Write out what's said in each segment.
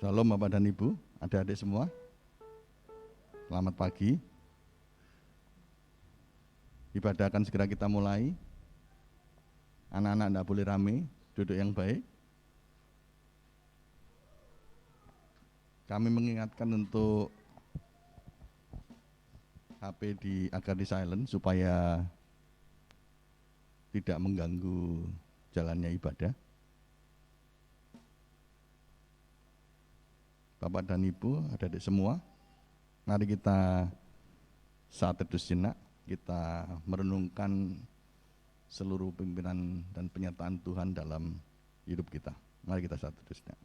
Shalom Bapak dan Ibu, adik-adik semua. Selamat pagi. Ibadah akan segera kita mulai. Anak-anak tidak boleh rame, duduk yang baik. Kami mengingatkan untuk HP agar di silent supaya tidak mengganggu jalannya ibadah. Bapak dan Ibu, adik-adik semua, mari kita saat teduh sejenak, kita merenungkan seluruh pimpinan dan penyertaan Tuhan dalam hidup kita. Mari kita saat teduh sejenak.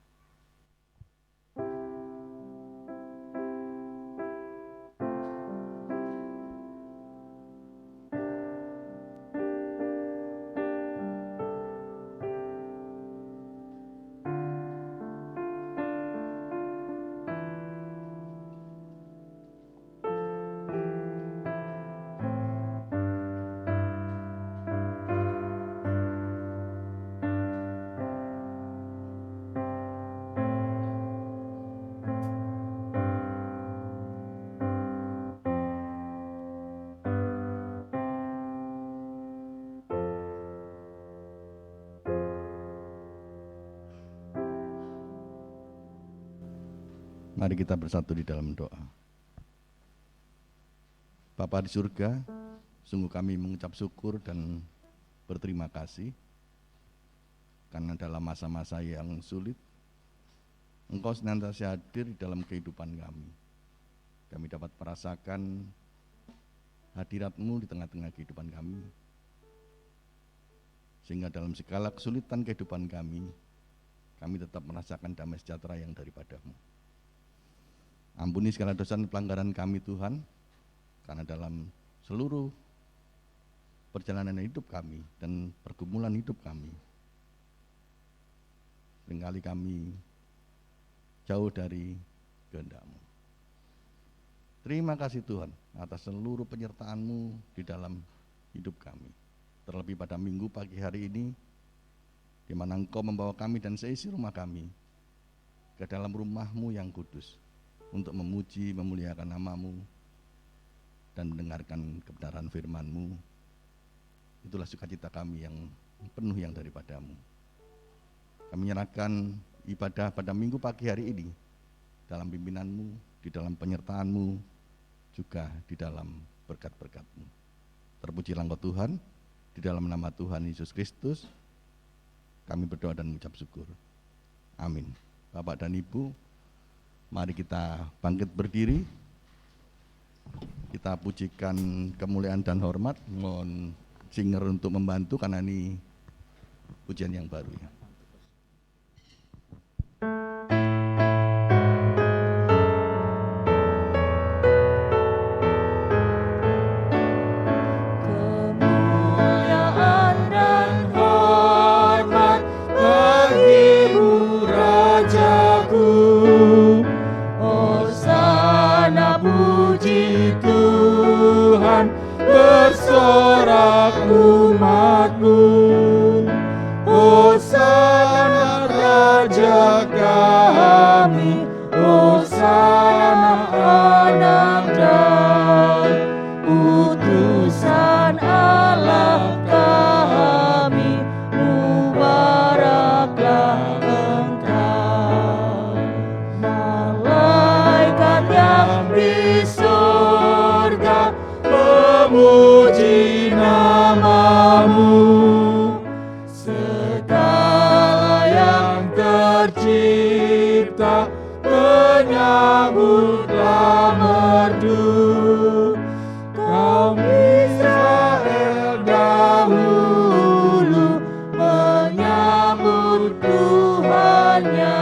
Mari kita bersatu di dalam doa. Bapa di surga, sungguh kami mengucap syukur dan berterima kasih karena dalam masa-masa yang sulit, Engkau senantiasa hadir di dalam kehidupan kami. Kami dapat merasakan hadirat-Mu di tengah-tengah kehidupan kami, sehingga dalam segala kesulitan kehidupan kami tetap merasakan damai sejahtera yang daripada-Mu. Ampuni segala dosa dan pelanggaran kami Tuhan, karena dalam seluruh perjalanan hidup kami dan pergumulan hidup kami, seringkali kami jauh dari kehendak-Mu. Terima kasih Tuhan atas seluruh penyertaan-Mu di dalam hidup kami. Terlebih pada minggu pagi hari ini, di mana Engkau membawa kami dan seisi rumah kami ke dalam rumah-Mu yang kudus, untuk memuji, memuliakan nama-Mu, dan mendengarkan kebenaran firman-Mu. Itulah sukacita kami yang penuh yang daripada-Mu. Kami menyerahkan ibadah pada minggu pagi hari ini dalam pimpinan-Mu, di dalam penyertaan-Mu, juga di dalam berkat-berkat-Mu. Terpujilah Engkau Tuhan, di dalam nama Tuhan Yesus Kristus, kami berdoa dan mengucap syukur. Amin. Bapak dan Ibu, mari kita bangkit berdiri. Kita pujikan kemuliaan dan hormat. Mohon singer untuk membantu karena ini pujian yang baru ya. Bersorak umat-Mu, Hosana Raja kami, Hosana Anak dan utusan Allah kami, mubaraklah Engkau. Malaikat yang di surga memuji nama-Mu, segala yang tercipta menyambutlah merdu. Kaum Israel dahulu menyambut Tuhannya,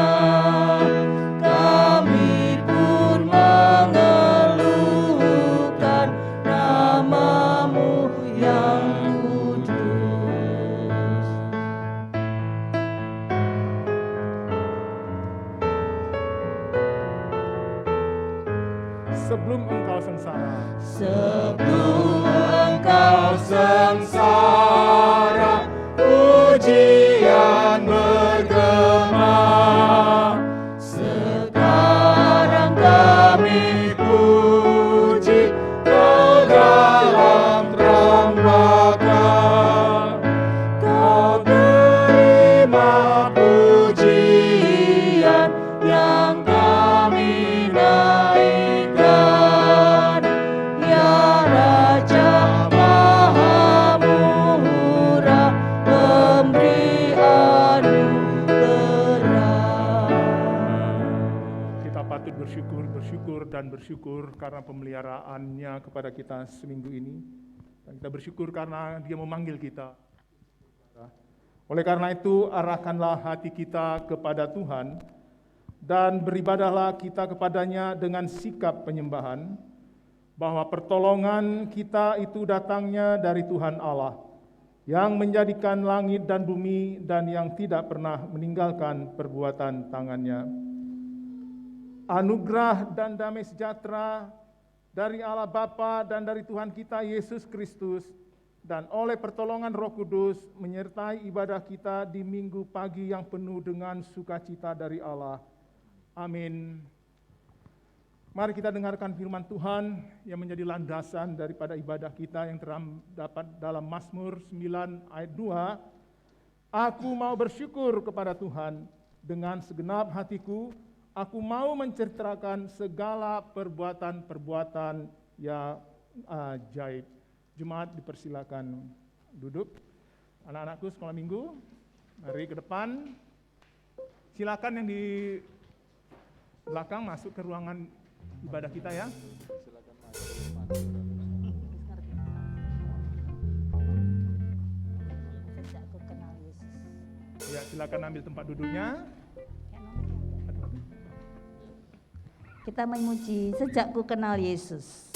kami pun mengeluhkan nama-Mu yang kudus. Sebelum Engkau sengsara, Sebelum Engkau sengsara, pujian bergema. dan bersyukur karena pemeliharaannya kepada kita seminggu ini. Dan kita bersyukur karena Dia memanggil kita. Oleh karena itu, arahkanlah hati kita kepada Tuhan dan beribadahlah kita kepadanya dengan sikap penyembahan, bahwa pertolongan kita itu datangnya dari Tuhan Allah, yang menjadikan langit dan bumi dan yang tidak pernah meninggalkan perbuatan tangannya. Anugerah dan damai sejahtera dari Allah Bapa dan dari Tuhan kita Yesus Kristus dan oleh pertolongan Roh Kudus menyertai ibadah kita di minggu pagi yang penuh dengan sukacita dari Allah. Amin. Mari kita dengarkan firman Tuhan yang menjadi landasan daripada ibadah kita yang terdapat dalam Mazmur 9 ayat 2. Aku mau bersyukur kepada Tuhan dengan segenap hatiku, aku mau menceritakan segala perbuatan-perbuatan yang ajaib. Jemaat dipersilakan duduk. Anak-anakku sekolah minggu, mari ke depan. Silakan yang di belakang masuk ke ruangan ibadah kita ya. Sejak ku kenal Yesus. Ya, silakan ambil tempat duduknya. Kita memuji sejak ku kenal Yesus.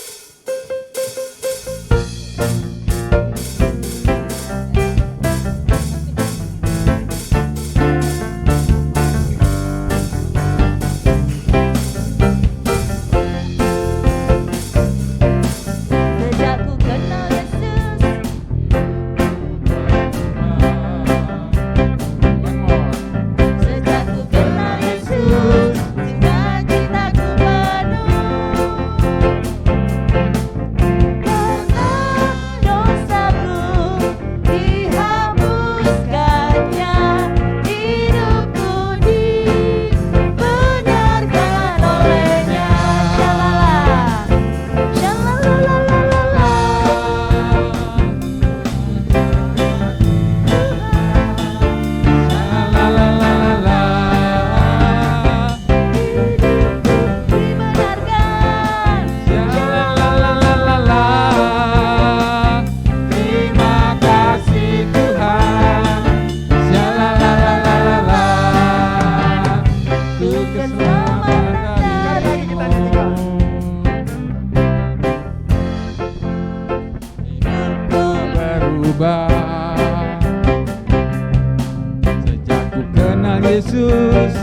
Sejak ku kenal Yesus,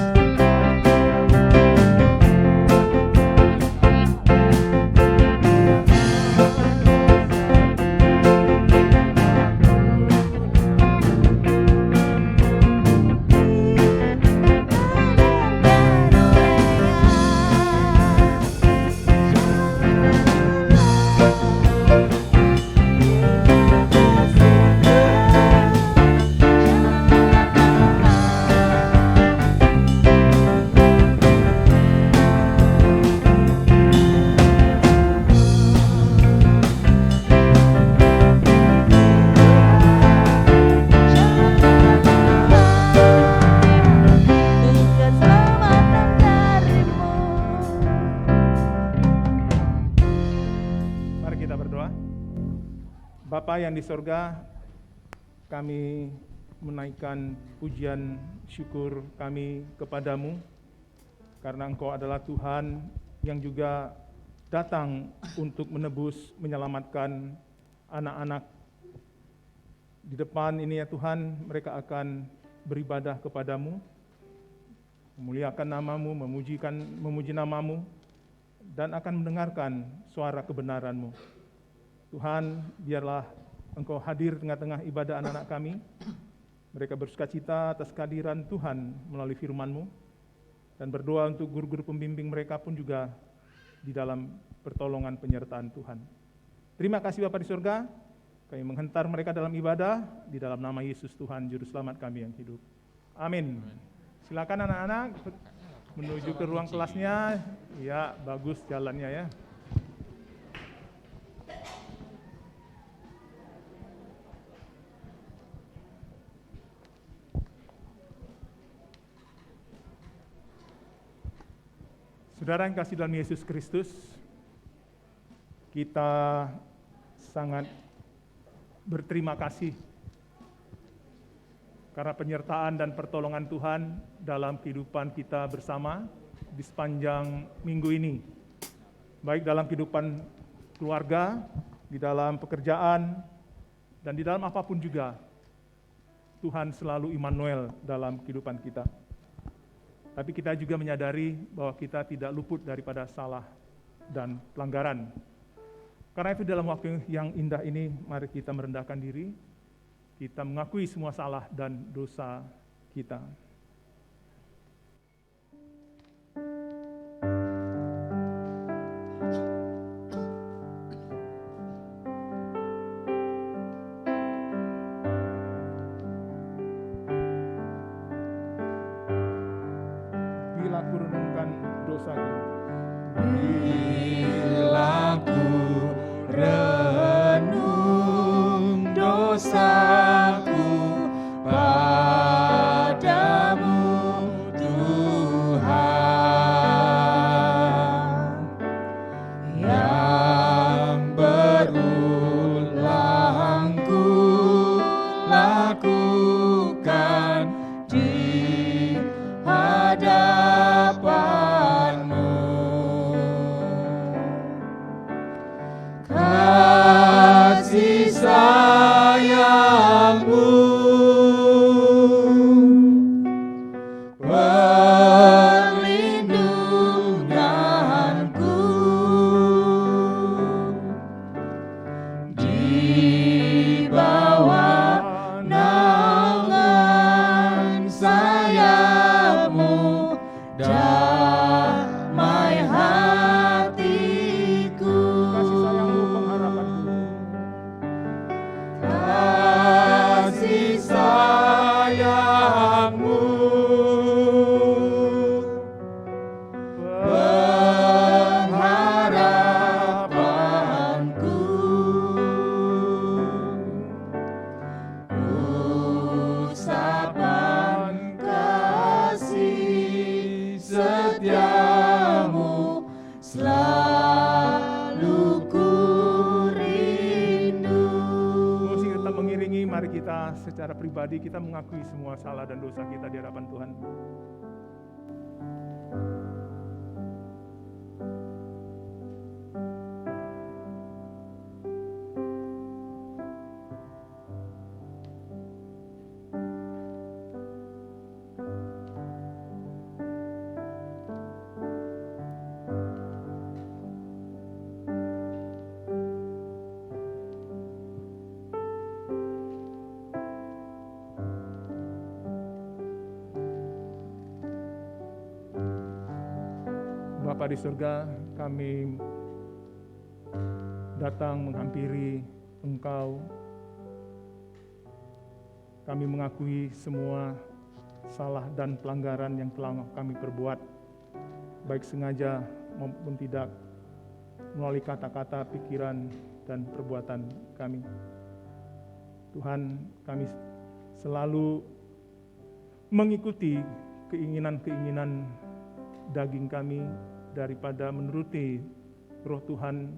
Bapa yang di sorga, kami menaikkan pujian syukur kami kepadamu, karena Engkau adalah Tuhan yang juga datang untuk menebus, menyelamatkan anak-anak. Di depan ini ya Tuhan, mereka akan beribadah kepadamu, memuliakan namamu, memuji namamu, dan akan mendengarkan suara kebenaran-Mu. Tuhan, biarlah Engkau hadir tengah-tengah ibadah anak-anak kami. Mereka bersukacita atas kehadiran Tuhan melalui firman-Mu, dan berdoa untuk guru-guru pembimbing mereka pun juga di dalam pertolongan penyertaan Tuhan. Terima kasih Bapa di surga, kami menghentar mereka dalam ibadah, di dalam nama Yesus Tuhan, Juru Selamat kami yang hidup. Amin. Silakan anak-anak menuju ke ruang kelasnya. Ya, bagus jalannya ya. Saudara yang kasih dalam Yesus Kristus, kita sangat berterima kasih karena penyertaan dan pertolongan Tuhan dalam kehidupan kita bersama di sepanjang minggu ini. Baik dalam kehidupan keluarga, di dalam pekerjaan, dan di dalam apapun juga, Tuhan selalu Immanuel dalam kehidupan kita. Tapi kita juga menyadari bahwa kita tidak luput daripada salah dan pelanggaran. Karena itu dalam waktu yang indah ini, mari kita merendahkan diri, kita mengakui semua salah dan dosa kita. Bila ku renungkan dosaku, Bila ku renung dosaku padamu Tuhan, yang berulang ku lakukan di hadapanmu. Kasih sayangmu, perlindunganku, di bawah naungan sayapmu, damai hatiku. kasih sayangmu pengharapanku. Kasih sayangmu, pengharapanku, usapan kasih setiamu selalu ku rindu. Musik tetap mengiringi, mari kita secara pribadi kita mengakui semua salah dan dosa kita di hadapan Tuhan. Bapa di surga, kami datang menghampiri Engkau. Kami mengakui semua salah dan pelanggaran yang telah kami perbuat, baik sengaja maupun tidak, melalui kata-kata, pikiran, dan perbuatan kami. Tuhan, kami selalu mengikuti keinginan-keinginan daging kami daripada menuruti Roh Tuhan.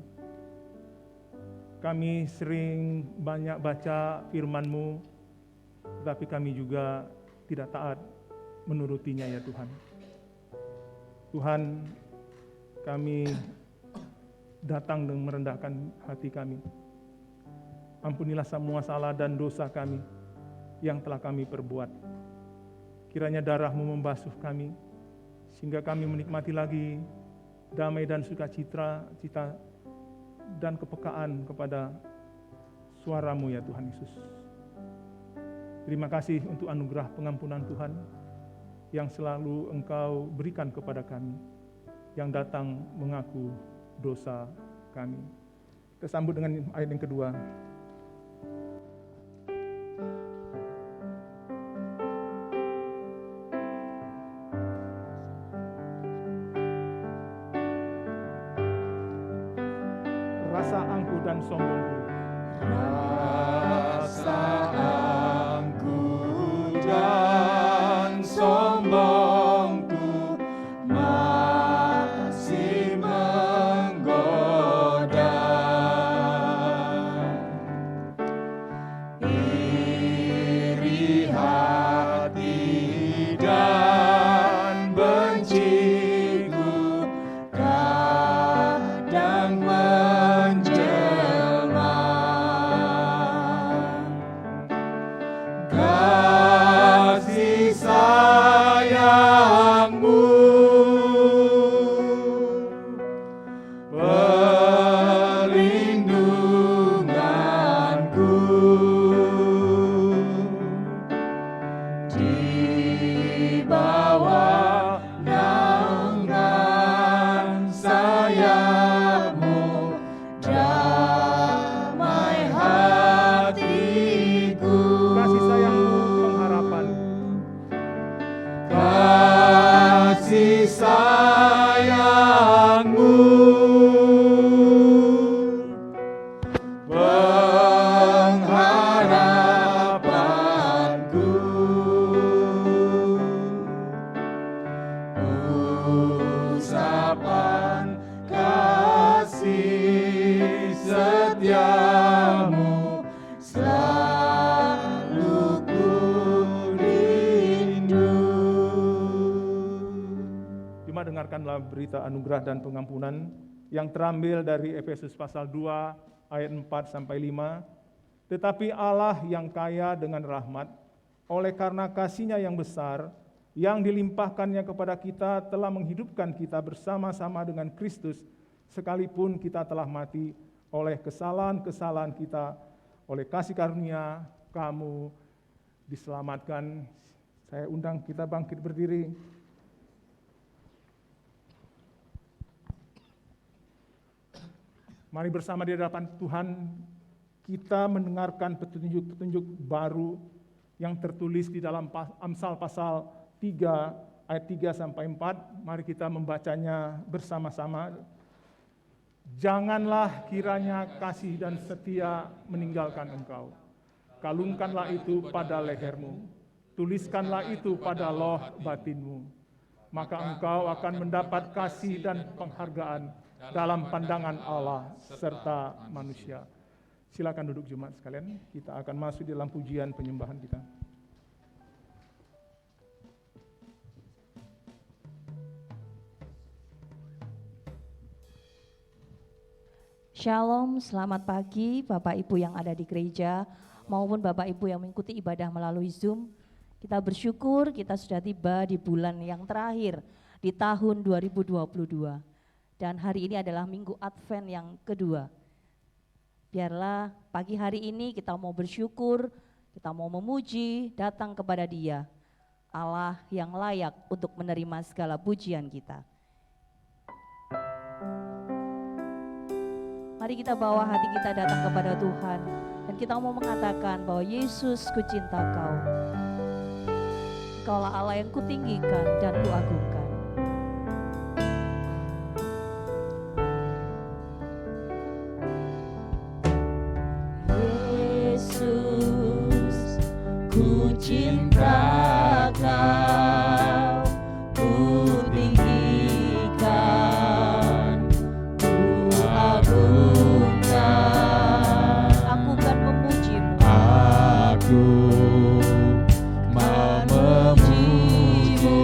Kami sering banyak baca firman-Mu, tetapi kami juga tidak taat menurutinya ya Tuhan. Tuhan, kami datang dan merendahkan hati kami. Ampunilah semua salah dan dosa kami yang telah kami perbuat. Kiranya darah-Mu membasuh kami, sehingga kami menikmati lagi damai dan sukacita dan kepekaan kepada suara-Mu ya Tuhan Yesus. Terima kasih untuk anugerah pengampunan Tuhan yang selalu Engkau berikan kepada kami yang datang mengaku dosa kami. Kita sambut dengan ayat yang kedua. Rasa angkuh dan sombongku, rasa angkuh dan sombongku masih berita anugerah dan pengampunan yang terambil dari Efesus pasal 2 ayat 4 sampai 5. Tetapi Allah yang kaya dengan rahmat, oleh karena kasih-Nya yang besar, yang dilimpahkannya kepada kita, telah menghidupkan kita bersama-sama dengan Kristus, sekalipun kita telah mati oleh kesalahan-kesalahan kita. Oleh kasih karunia kamu diselamatkan. Saya undang kita bangkit berdiri. Mari bersama di hadapan Tuhan kita mendengarkan petunjuk-petunjuk baru yang tertulis di dalam Amsal pasal 3 ayat 3 sampai 4. Mari kita membacanya bersama-sama. Janganlah kiranya kasih dan setia meninggalkan engkau. Kalungkanlah itu pada lehermu. Tuliskanlah itu pada loh batinmu. Maka engkau akan mendapat kasih dan penghargaan dalam pandangan Allah serta manusia. Silakan duduk jemaat sekalian. Kita akan masuk di dalam pujian penyembahan kita. Shalom, selamat pagi Bapak Ibu yang ada di gereja maupun Bapak Ibu yang mengikuti ibadah melalui Zoom. Kita bersyukur kita sudah tiba di bulan yang terakhir di tahun 2022. Dan hari ini adalah Minggu Advent yang kedua. Biarlah pagi hari ini kita mau bersyukur, kita mau memuji, datang kepada Dia, Allah yang layak untuk menerima segala pujian kita. Mari kita bawa hati kita datang kepada Tuhan dan kita mau mengatakan bahwa Yesus, ku cinta Kau. Kaulah Allah yang kutinggikan dan kuagungkan. Yesus, ku cinta Kau, ku tinggikan, ku agungkan. Aku kan memujimu. Aku mau memujimu.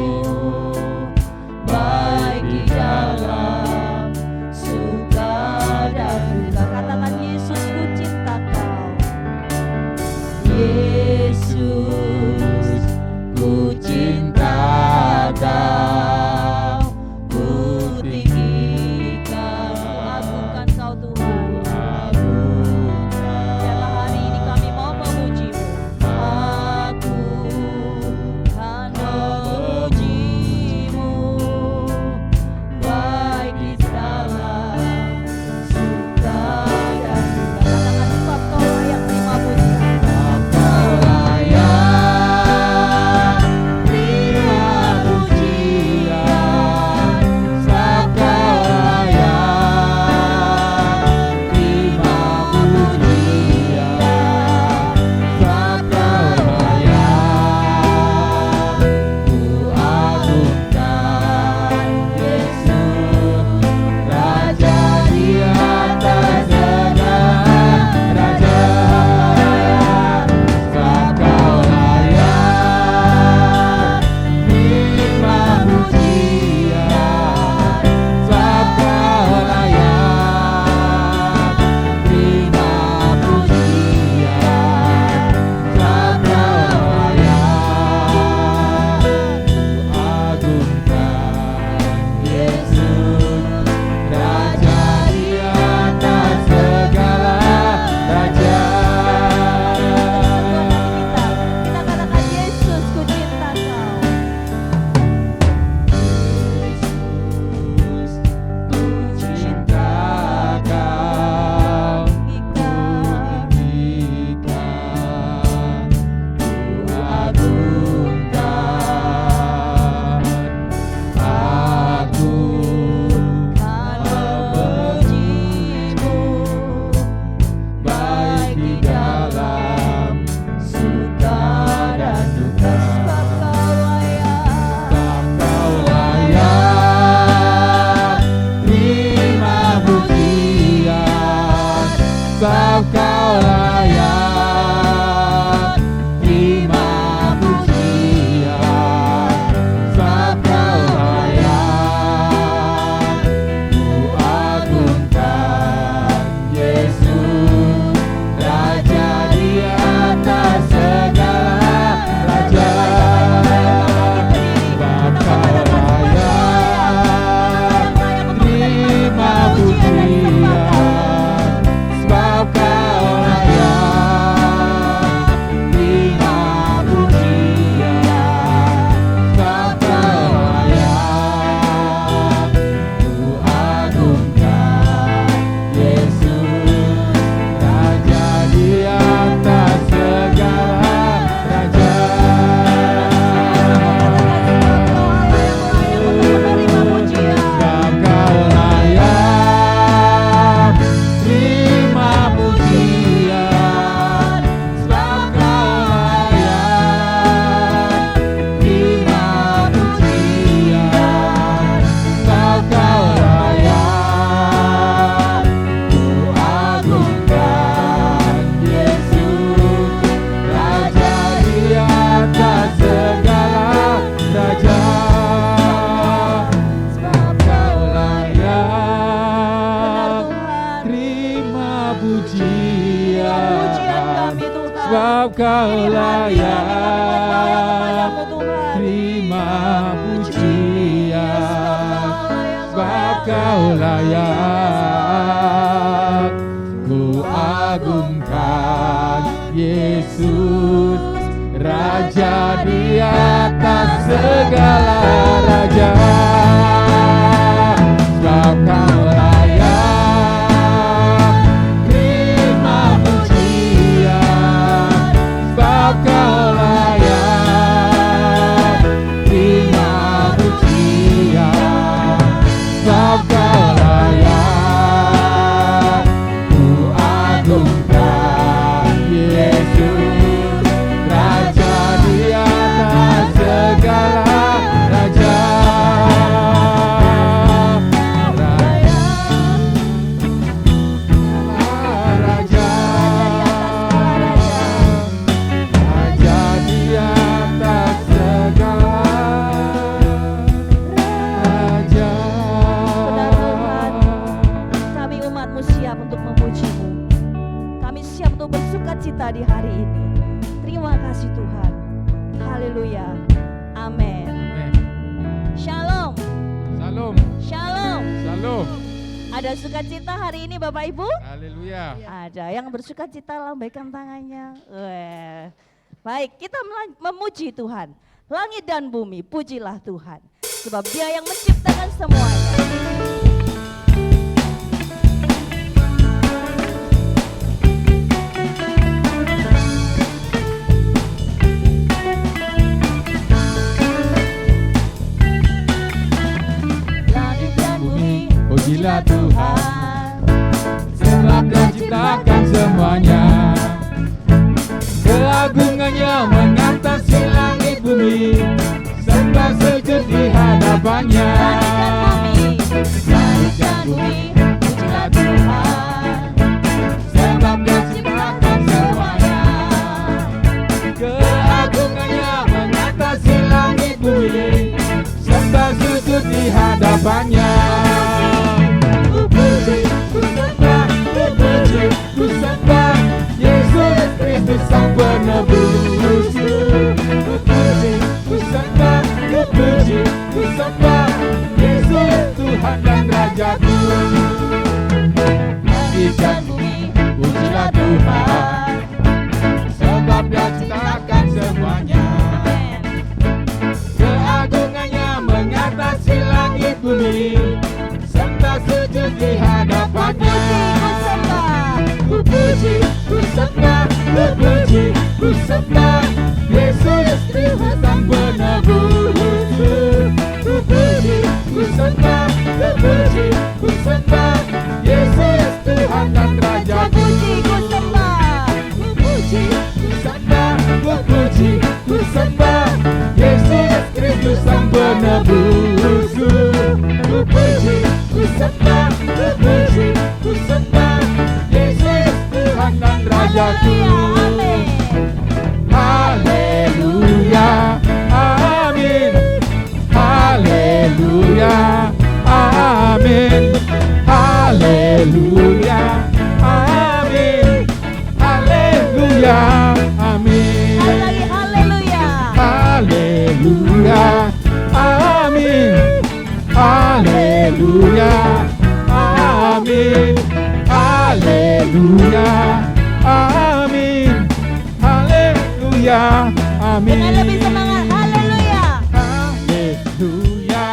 pujian kami Tuhan. sebab Kau Ini hati kami layak. kepadamu Tuhan. Terima pujian sebab Kau layak. Ku agungkan Yesus, Raja di atas segala raja. Sebab Kau layak. Terima pujian sebab Kau layak. Terima pujian sebab Kau layak. Ku agungkan Yesus, Raja di atas segala raja. Raja, Raja di atas segala raja. Benar Tuhan, kami umat-Mu siap untuk memuji-Mu. Kami siap untuk bersuka cita di hari ini. Terima kasih Tuhan. Haleluya. Amin. Shalom. Salam, Shalom. salam. Ada sukacita hari ini Bapak Ibu? Haleluya. Ada yang bersuka cita, lambaikan tangannya. Weh. Baik, kita memuji Tuhan. Langit dan bumi, pujilah Tuhan. Sebab Dia yang menciptakan semuanya. Langit dan bumi, Pujilah Tuhan, sebab Dia ciptakan semuanya. Keagungannya mengatasi langit bumi, sembah sujud di hadapannya. langit dan bumi, pujilah Tuhan. Sebab Dia ciptakan semuanya. Keagungannya mengatasi langit bumi, sembah sujud di hadapannya. Ku puji, ku sembah, ku puji, ku sembah Yesus Kristus Sang Penebusku. Ku puji, ku sembah, ku puji, ku sembah Yesus Tuhan dan Rajaku. Langit dan bumi, pujilah Tuhan, sebab Dia ciptakan semuanya. Keagungannya mengatasi langit bumi, sembah sujud di hadapannya. Ku puji, ku sembah, ku puji, ku sembah Yesus Kristus Sang Penebusku. Ku puji, ku sembah, ku puji, ku sembah Yesus Tuhan dan Rajaku. Ku sembah. Ku puji, ku sembah, ku puji, ku sembah Yesus Kristus Sang Penebusku. Ku puji, ku sembah, ku puji, ku sembah Yesus Tuhan dan Rajaku. Haleluya, amin. Haleluya, amin. Haleluya, amin. Haleluya, amin. Lagi haleluya. Haleluya, amin. Haleluya, amin. Haleluya, amin. Haleluya, amin. Dengan lebih semangat, haleluya. Haleluya,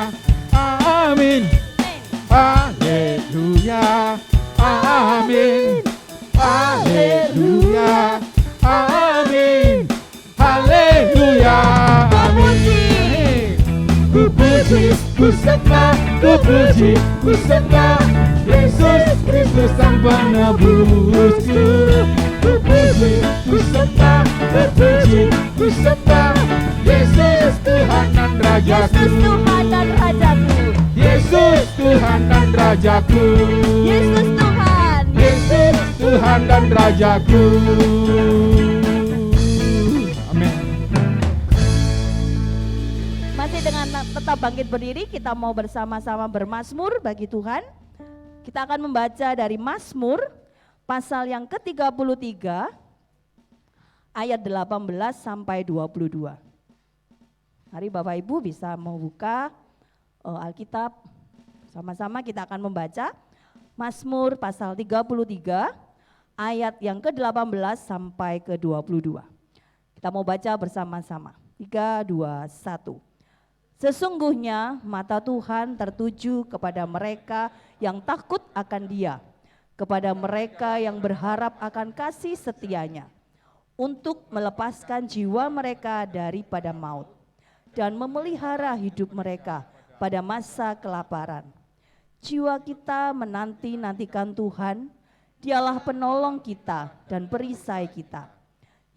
amin. Haleluya, amin. Haleluya, amin. Haleluya, amin. Ku puji, ku sembah, ku puji, ku sembah Yesus Kristus Sang Penebusku. Ku puji, ku sembah, ku puji, ku sembah Yesus Tuhan dan Rajaku. Yesus Tuhan dan Rajaku. Yesus Tuhan dan Rajaku. Yesus Tuhan. Yesus Tuhan dan Rajaku. Amin. Masih dengan tetap bangkit berdiri, kita mau bersama-sama bermazmur bagi Tuhan. Kita akan membaca dari Mazmur pasal yang ke-33 ayat 18 sampai 22. Mari Bapak Ibu bisa membuka Alkitab, sama-sama kita akan membaca Mazmur pasal 33 ayat yang ke-18 sampai ke-22. Kita mau baca bersama-sama. 3, 2, 1. Sesungguhnya mata Tuhan tertuju kepada mereka yang takut akan Dia, kepada mereka yang berharap akan kasih setia-Nya, untuk melepaskan jiwa mereka daripada maut dan memelihara hidup mereka pada masa kelaparan. Jiwa kita menanti-nantikan Tuhan, Dialah penolong kita dan perisai kita.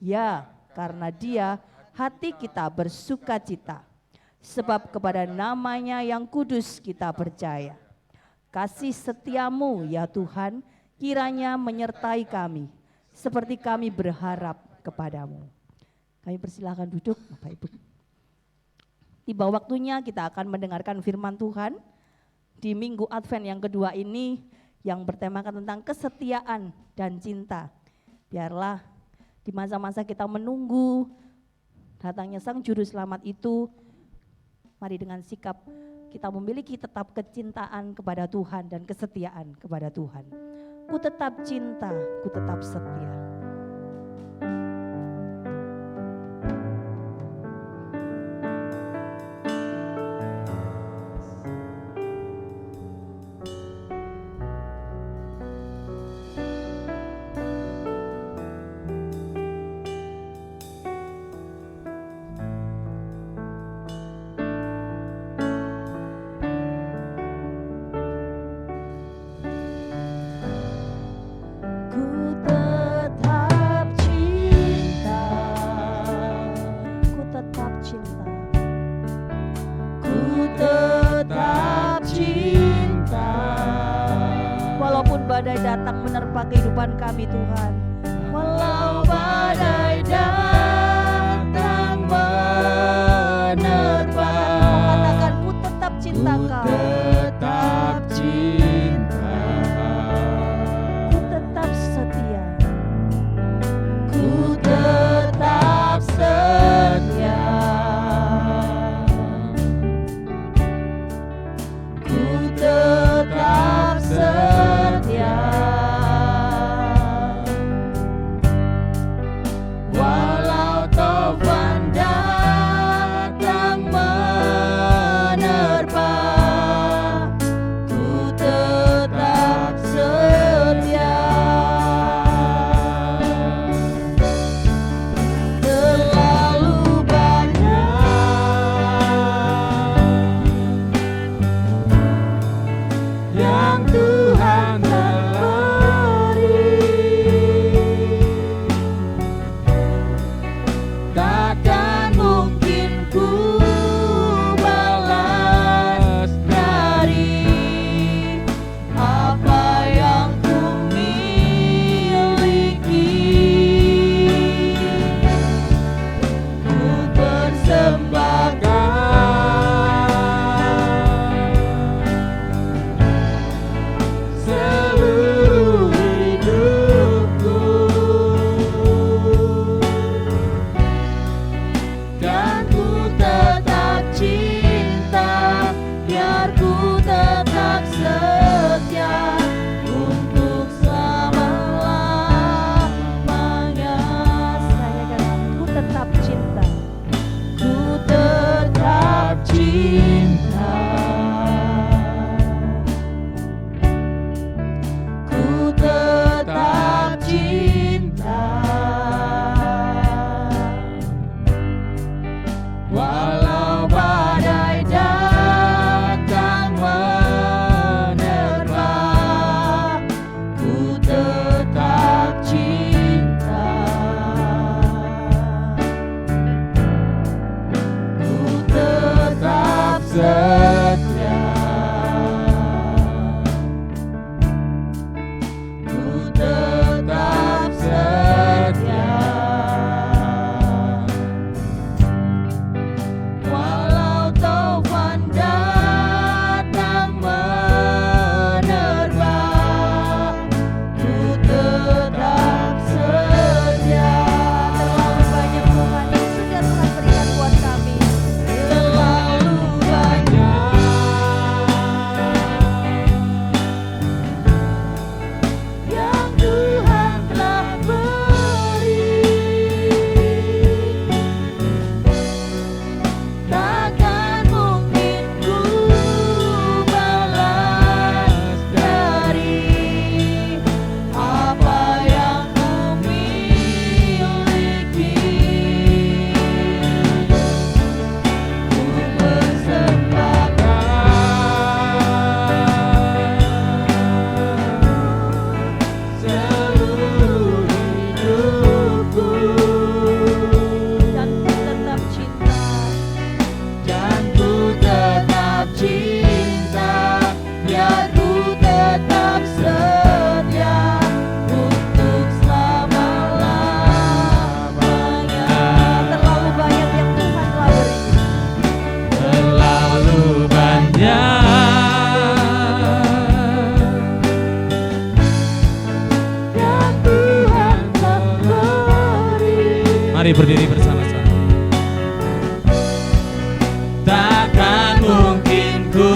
Ya, karena Dia hati kita bersukacita, sebab kepada nama-Nya yang kudus kita percaya. Kasih setiamu ya Tuhan kiranya menyertai kami, seperti kami berharap kepadamu. Kami persilahkan duduk Bapak Ibu. Tiba waktunya kita akan mendengarkan firman Tuhan di Minggu Advent yang kedua ini, yang bertemakan tentang kesetiaan dan cinta. Biarlah di masa-masa kita menunggu datangnya Sang Juru Selamat itu, mari dengan sikap kita memiliki tetap kecintaan kepada Tuhan dan kesetiaan kepada Tuhan. Ku tetap cinta, ku tetap setia. Badai datang menerpa kehidupan kami Tuhan. Walau badai datang menerpa, katakan ku tetap cinta Kau. Tetap cinta, ku tetap setia, ku tetap setia, ku tetap setia. Wow. Mari berdiri bersama-sama. Takkan mungkin ku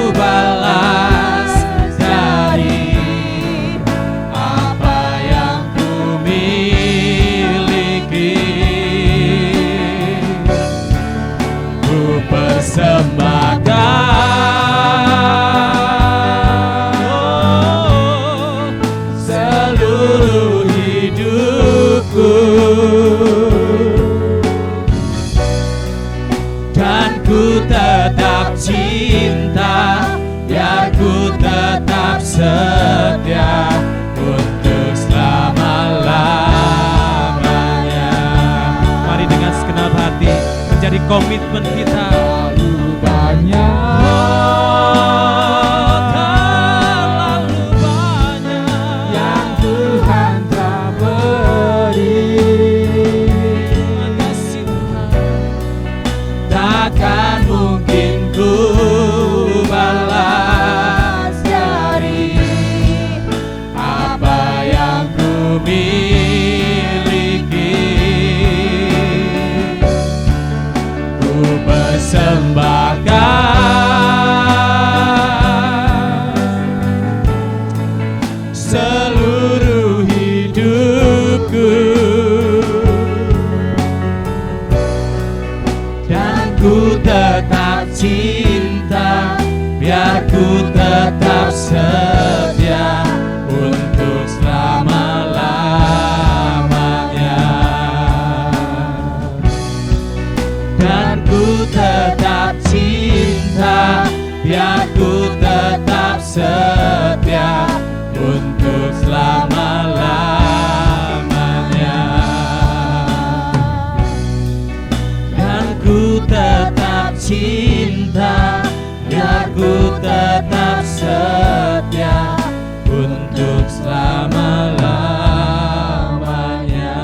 balas dari apa yang ku miliki. Ku persembahkan seluruh hidupku, dan ku tetap cinta, biar ku tetap setia untuk selama-lamanya. Mari dengan segenap hati menjadi komitmen kita. Terlalu banyak yang Tuhan telah beri. Makasih Tuhan. Takkan mungkin ku balas dari apa yang ku miliki. Ku persembahkan seluruh hidupku, dan ku tetap cinta, biar ku tetap setia untuk selama-lamanya. Dan ku tetap cinta, biar ku tetap setia untuk selama-lamanya. Dan ku tetap cinta, biar ku tetap setia untuk selama-lamanya.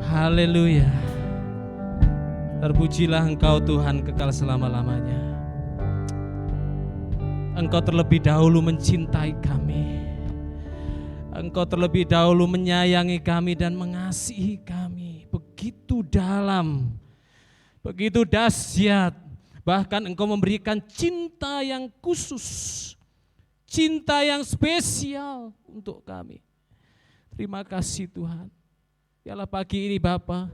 Haleluya. Terpujilah Engkau Tuhan kekal selama-lamanya. Engkau terlebih dahulu mencintai kami. Engkau terlebih dahulu menyayangi kami dan mengasihi kami. Begitu dalam, begitu dahsyat. Bahkan Engkau memberikan cinta yang khusus, cinta yang spesial untuk kami. Terima kasih Tuhan. Biarlah pagi ini Bapa,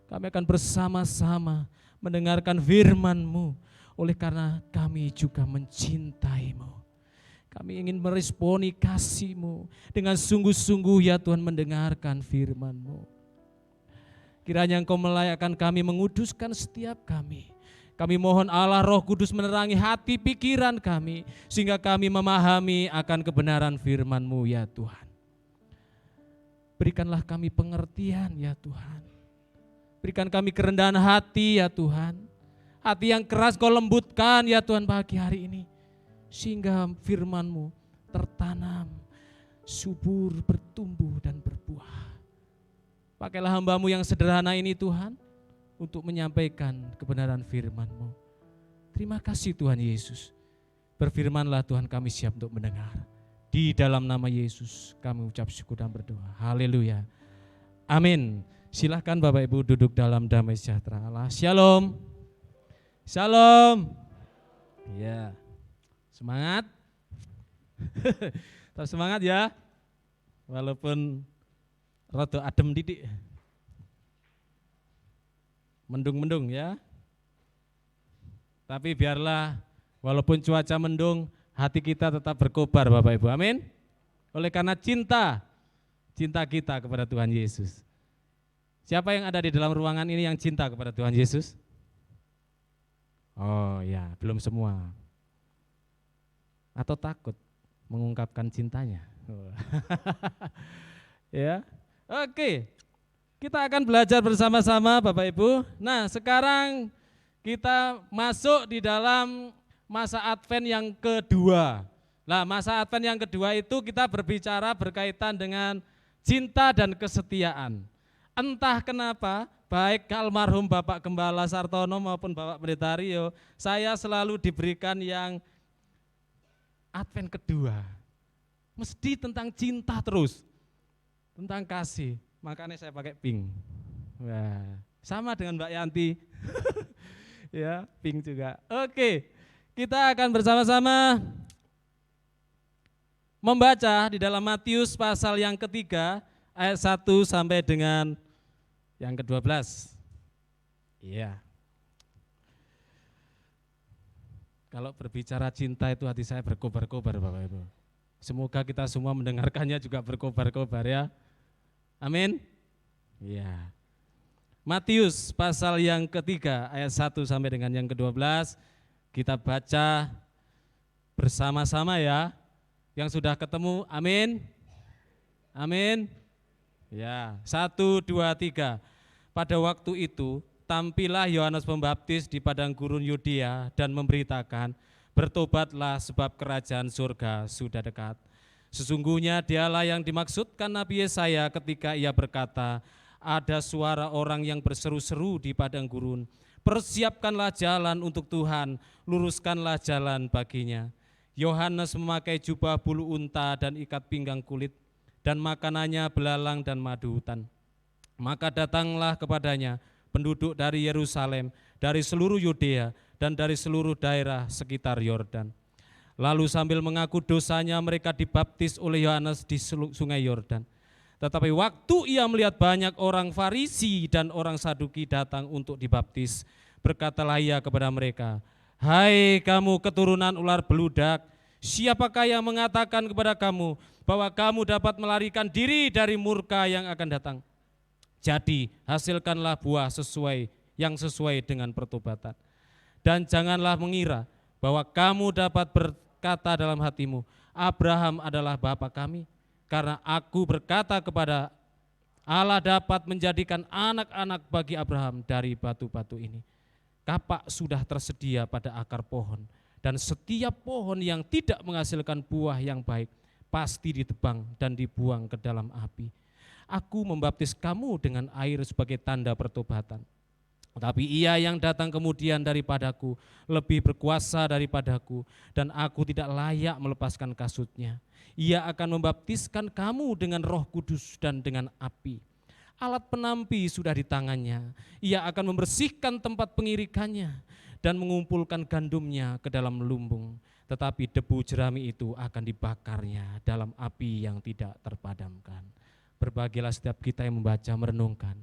kami akan bersama-sama mendengarkan firman-Mu. Oleh karena kami juga mencintai-Mu, kami ingin meresponi kasih-Mu dengan sungguh-sungguh ya Tuhan, mendengarkan firman-Mu. Kiranya Engkau melayakkan kami, menguduskan setiap kami. Kami mohon Allah Roh Kudus menerangi hati pikiran kami, sehingga kami memahami akan kebenaran firman-Mu ya Tuhan. Berikanlah kami pengertian ya Tuhan. Berikan kami kerendahan hati ya Tuhan. Hati yang keras Kau lembutkan ya Tuhan pagi hari ini. Sehingga firman-Mu tertanam, subur, bertumbuh dan berbuah. Pakailah hamba-Mu yang sederhana ini Tuhan, untuk menyampaikan kebenaran firman-Mu. Terima kasih Tuhan Yesus. Berfirmanlah Tuhan, kami siap untuk mendengar. Di dalam nama Yesus kami ucap syukur dan berdoa. Haleluya. Amin. Silahkan Bapak Ibu duduk dalam damai sejahtera Allah. Shalom. Shalom. Ya. Semangat. Tetap semangat ya. Walaupun rada adem didik. Mendung-mendung ya. Tapi biarlah walaupun cuaca mendung, hati kita tetap berkobar Bapak Ibu. Amin. Oleh karena cinta kita kepada Tuhan Yesus. Siapa yang ada di dalam ruangan ini yang cinta kepada Tuhan Yesus? Oh ya, belum semua. Atau takut mengungkapkan cintanya. Ya, oke. Kita akan belajar bersama-sama Bapak Ibu. Nah, sekarang kita masuk di dalam masa Advent yang kedua. Nah, masa Advent yang kedua itu kita berbicara berkaitan dengan cinta dan kesetiaan. Entah kenapa, baik almarhum Bapak Gembala Sartono maupun Bapak Pendeta Rio, saya selalu diberikan yang Advent kedua. Mesti tentang cinta terus. Tentang kasih, makanya saya pakai pink. Wah, sama dengan Mbak Yanti. Ya, pink juga. Oke, kita akan bersama-sama membaca di dalam Matius pasal yang ketiga, ayat 1 sampai dengan yang ke-12. Iya. Kalau berbicara cinta itu hati saya berkobar-kobar Bapak Ibu. Semoga kita semua mendengarkannya juga berkobar-kobar ya. Amin. Iya. Matius pasal yang ketiga ayat 1 sampai dengan yang ke-12. Kita baca bersama-sama ya. Yang sudah ketemu, amin. Amin. Ya, 1, 2, 3. Pada waktu itu tampillah Yohanes Pembaptis di padang gurun Yudea dan memberitakan, bertobatlah sebab kerajaan surga sudah dekat. Sesungguhnya dialah yang dimaksudkan Nabi Yesaya ketika ia berkata, ada suara orang yang berseru-seru di padang gurun, persiapkanlah jalan untuk Tuhan, luruskanlah jalan baginya. Yohanes memakai jubah bulu unta dan ikat pinggang kulit, dan makanannya belalang dan madu hutan. Maka datanglah kepadanya penduduk dari Yerusalem, dari seluruh Yudea, dan dari seluruh daerah sekitar Yordan. Lalu sambil mengaku dosanya mereka dibaptis oleh Yohanes di sungai Yordan. Tetapi waktu ia melihat banyak orang Farisi dan orang Saduki datang untuk dibaptis, berkatalah ia kepada mereka, hai kamu keturunan ular beludak, siapakah yang mengatakan kepada kamu bahwa kamu dapat melarikan diri dari murka yang akan datang? Jadi hasilkanlah buah yang sesuai dengan pertobatan. Dan janganlah mengira bahwa kamu dapat berkata dalam hatimu, Abraham adalah bapa kami. Karena aku berkata kepada Allah dapat menjadikan anak-anak bagi Abraham dari batu-batu ini. Kapak sudah tersedia pada akar pohon, dan setiap pohon yang tidak menghasilkan buah yang baik pasti ditebang dan dibuang ke dalam api. Aku membaptis kamu dengan air sebagai tanda pertobatan. Tapi ia yang datang kemudian daripadaku lebih berkuasa daripadaku, dan aku tidak layak melepaskan kasutnya. Ia akan membaptiskan kamu dengan Roh Kudus dan dengan api. Alat penampi sudah di tangannya. Ia akan membersihkan tempat pengirikannya dan mengumpulkan gandumnya ke dalam lumbung. Tetapi debu jerami itu akan dibakarnya dalam api yang tidak terpadamkan. Berbahagialah setiap kita yang membaca, merenungkan,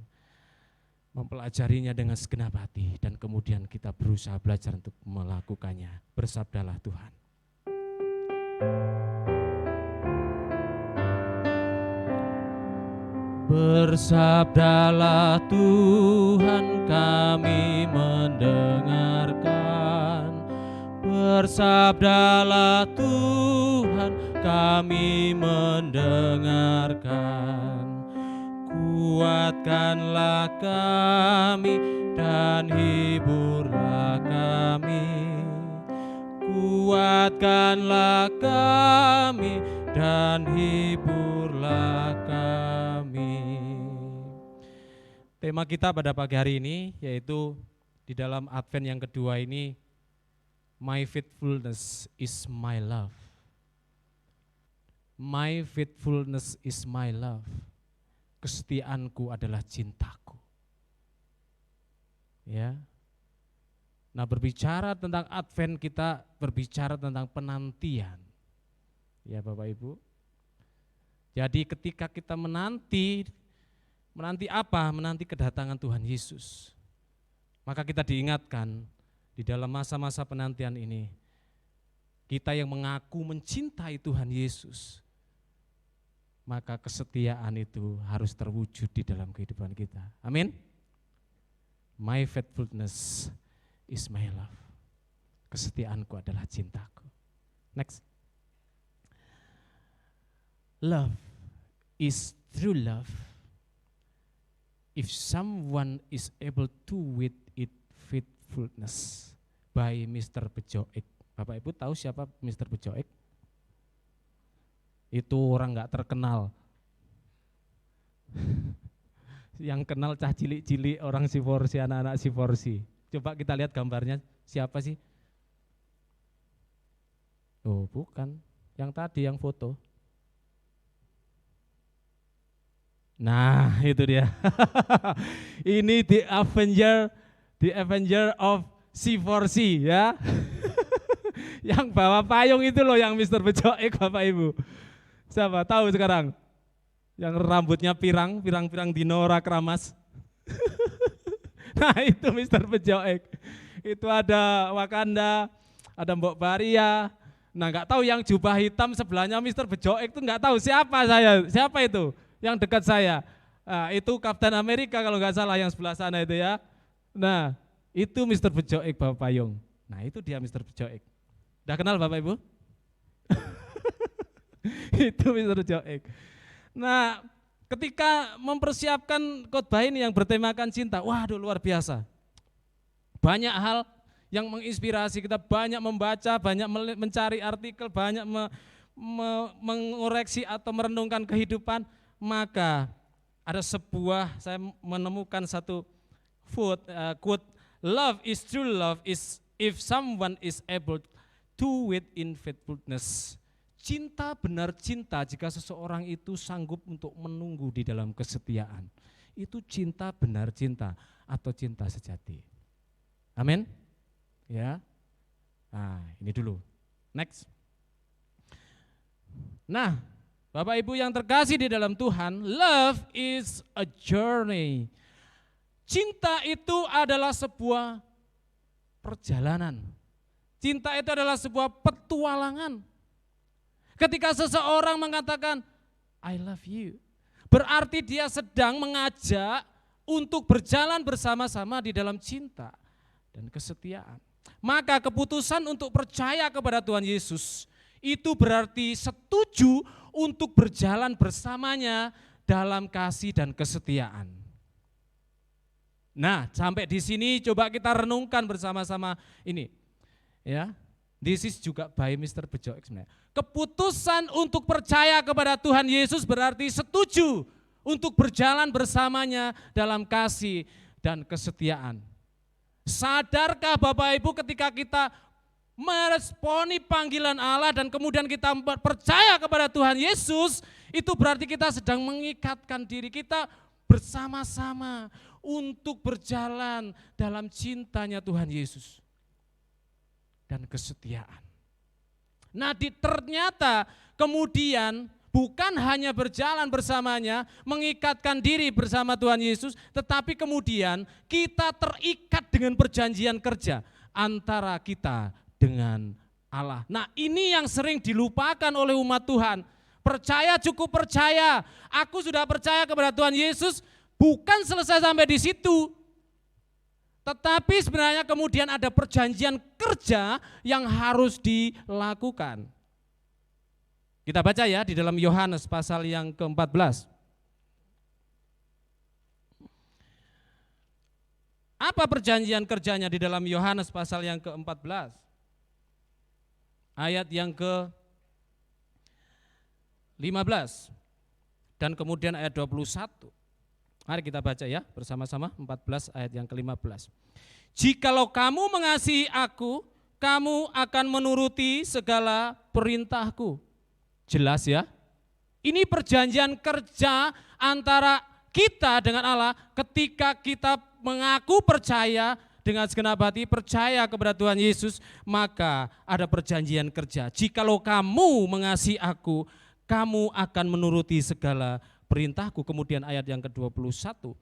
mempelajarinya dengan segenap hati, dan kemudian kita berusaha belajar untuk melakukannya. Bersabdalah Tuhan. Bersabdalah Tuhan, kami mendengarkan. Bersabdalah Tuhan, kami mendengarkan. Kuatkanlah kami dan hiburlah kami. Kuatkanlah kami dan hiburlah kami. Tema kita pada pagi hari ini yaitu di dalam Advent yang kedua ini, My faithfulness is my love. My faithfulness is my love. Kesetiaanku adalah cintaku. Ya. Nah, berbicara tentang Advent, kita berbicara tentang penantian. Ya Bapak Ibu. Jadi ketika kita menanti apa? Menanti kedatangan Tuhan Yesus. Maka kita diingatkan di dalam masa-masa penantian ini, kita yang mengaku mencintai Tuhan Yesus, maka kesetiaan itu harus terwujud di dalam kehidupan kita. Amin. My faithfulness is my love. Kesetiaanku adalah cintaku. Next. Love is true love if someone is able to with it faithfulness by Mr. Bejoek. Bapak Ibu tahu siapa Mr. Bejoek? Itu orang gak terkenal. Yang kenal cah cilik-cilik orang Siforsi, anak-anak Siforsi. Coba kita lihat gambarnya, siapa sih? Oh bukan, yang tadi yang foto. Nah, itu dia. Ini the Avenger of C4C ya. Yang bawa payung itu loh yang Mr. Bejoek Bapak Ibu. Siapa tahu sekarang? Yang rambutnya pirang-pirang dinora keramas. Nah itu Mr. Bejoek. Itu ada Wakanda, ada Mbok Baria. Nah nggak tahu yang jubah hitam sebelahnya Mr. Bejoek itu nggak tahu siapa itu yang dekat saya. Nah, itu Kapten Amerika kalau nggak salah yang sebelah sana itu ya. Nah itu Mr. Bejoek Bapak Payung. Nah itu dia Mr. Bejoek. Udah kenal Bapak Ibu? Itu Mr. Bejoek. Nah ketika mempersiapkan khotbah ini yang bertemakan cinta, waduh luar biasa. Banyak hal yang menginspirasi kita, banyak membaca, banyak mencari artikel, banyak mengoreksi atau merenungkan kehidupan. Maka ada saya menemukan satu quote, love is true love is if someone is able to wait in faithfulness. Cinta benar cinta jika seseorang itu sanggup untuk menunggu di dalam kesetiaan. Itu cinta benar cinta atau cinta sejati. Amin. Ya. Nah, ini dulu. Next. Nah, Bapak Ibu yang terkasih di dalam Tuhan, love is a journey. Cinta itu adalah sebuah perjalanan. Cinta itu adalah sebuah petualangan. Ketika seseorang mengatakan, I love you, berarti dia sedang mengajak untuk berjalan bersama-sama di dalam cinta dan kesetiaan. Maka keputusan untuk percaya kepada Tuhan Yesus itu berarti setuju untuk berjalan bersamanya dalam kasih dan kesetiaan. Nah, sampai di sini coba kita renungkan bersama-sama ini. Ya. This is juga by Mr. Bejoek sebenarnya. Keputusan untuk percaya kepada Tuhan Yesus berarti setuju untuk berjalan bersamanya dalam kasih dan kesetiaan. Sadarkah Bapak Ibu ketika kita meresponi panggilan Allah dan kemudian kita percaya kepada Tuhan Yesus, itu berarti kita sedang mengikatkan diri kita bersama-sama untuk berjalan dalam cintanya Tuhan Yesus dan kesetiaan. Nah, ternyata kemudian bukan hanya berjalan bersamanya, mengikatkan diri bersama Tuhan Yesus, tetapi kemudian kita terikat dengan perjanjian kerja antara kita dengan Allah. Nah, ini yang sering dilupakan oleh umat Tuhan. Percaya cukup percaya, aku sudah percaya kepada Tuhan Yesus, bukan selesai sampai di situ. Tetapi sebenarnya kemudian ada perjanjian kerja yang harus dilakukan. Kita baca ya di dalam Yohanes pasal yang ke-14. Apa perjanjian kerjanya di dalam Yohanes pasal yang ke-14? Ayat yang ke-15 dan kemudian ayat 21. Mari kita baca ya bersama-sama 14 ayat yang ke-15. Jikalau kamu mengasihi aku, kamu akan menuruti segala perintahku. Jelas ya? Ini perjanjian kerja antara kita dengan Allah ketika kita mengaku percaya dengan segenap hati, percaya kepada Tuhan Yesus, maka ada perjanjian kerja. Jikalau kamu mengasihi aku, kamu akan menuruti segala perintahku. Kemudian ayat yang ke-21.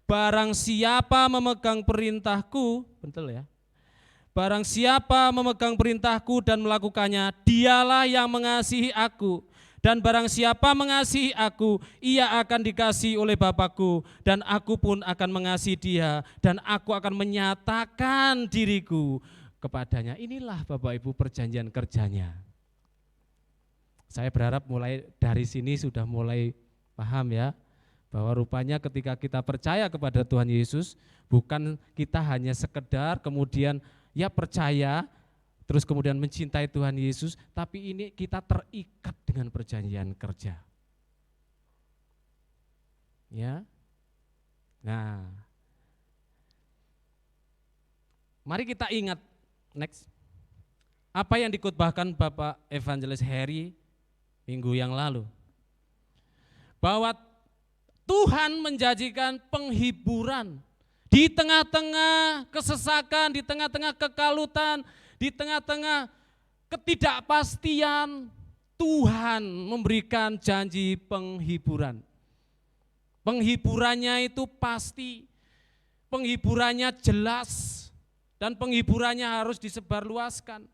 Barang siapa memegang perintahku, betul ya? Barang siapa memegang perintahku dan melakukannya, dialah yang mengasihi aku. Dan barang siapa mengasihi aku, ia akan dikasihi oleh Bapakku, dan aku pun akan mengasihi dia, dan aku akan menyatakan diriku kepadanya. Inilah Bapak Ibu perjanjian kerjanya. Saya berharap mulai dari sini sudah mulai paham ya, bahwa rupanya ketika kita percaya kepada Tuhan Yesus, bukan kita hanya sekedar kemudian ya percaya, terus kemudian mencintai Tuhan Yesus, tapi ini kita terikat dengan perjanjian kerja. Ya. Nah, mari kita ingat, next, apa yang dikhotbahkan Bapak Evangelis Harry minggu yang lalu. Bahwa Tuhan menjanjikan penghiburan di tengah-tengah kesesakan, di tengah-tengah kekalutan, di tengah-tengah ketidakpastian. Tuhan memberikan janji penghiburan. Penghiburannya itu pasti, penghiburannya jelas, dan penghiburannya harus disebarluaskan.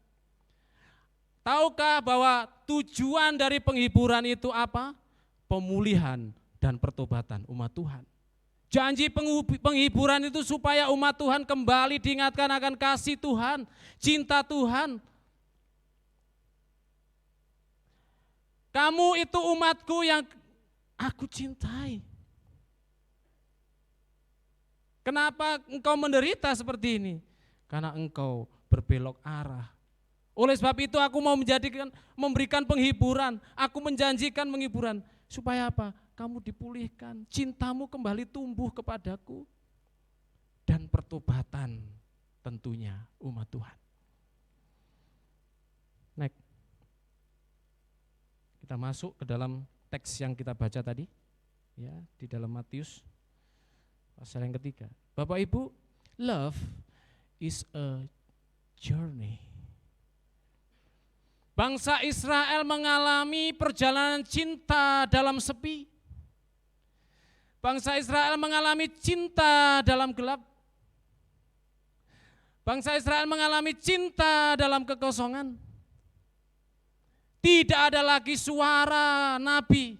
Tahukah bahwa tujuan dari penghiburan itu apa? Pemulihan dan pertobatan umat Tuhan. Janji penghiburan itu supaya umat Tuhan kembali diingatkan akan kasih Tuhan, cinta Tuhan. Kamu itu umatku yang aku cintai. Kenapa engkau menderita seperti ini? Karena engkau berbelok arah. Oleh sebab itu aku mau memberikan penghiburan, aku menjanjikan penghiburan. Supaya apa? Kamu dipulihkan, cintamu kembali tumbuh kepadaku. Dan pertobatan tentunya umat Tuhan. Next. Kita masuk ke dalam teks yang kita baca tadi, ya, di dalam Matius pasal yang ketiga. Bapak Ibu, love is a journey. Bangsa Israel mengalami perjalanan cinta dalam sepi. Bangsa Israel mengalami cinta dalam gelap. Bangsa Israel mengalami cinta dalam kekosongan. Tidak ada lagi suara nabi,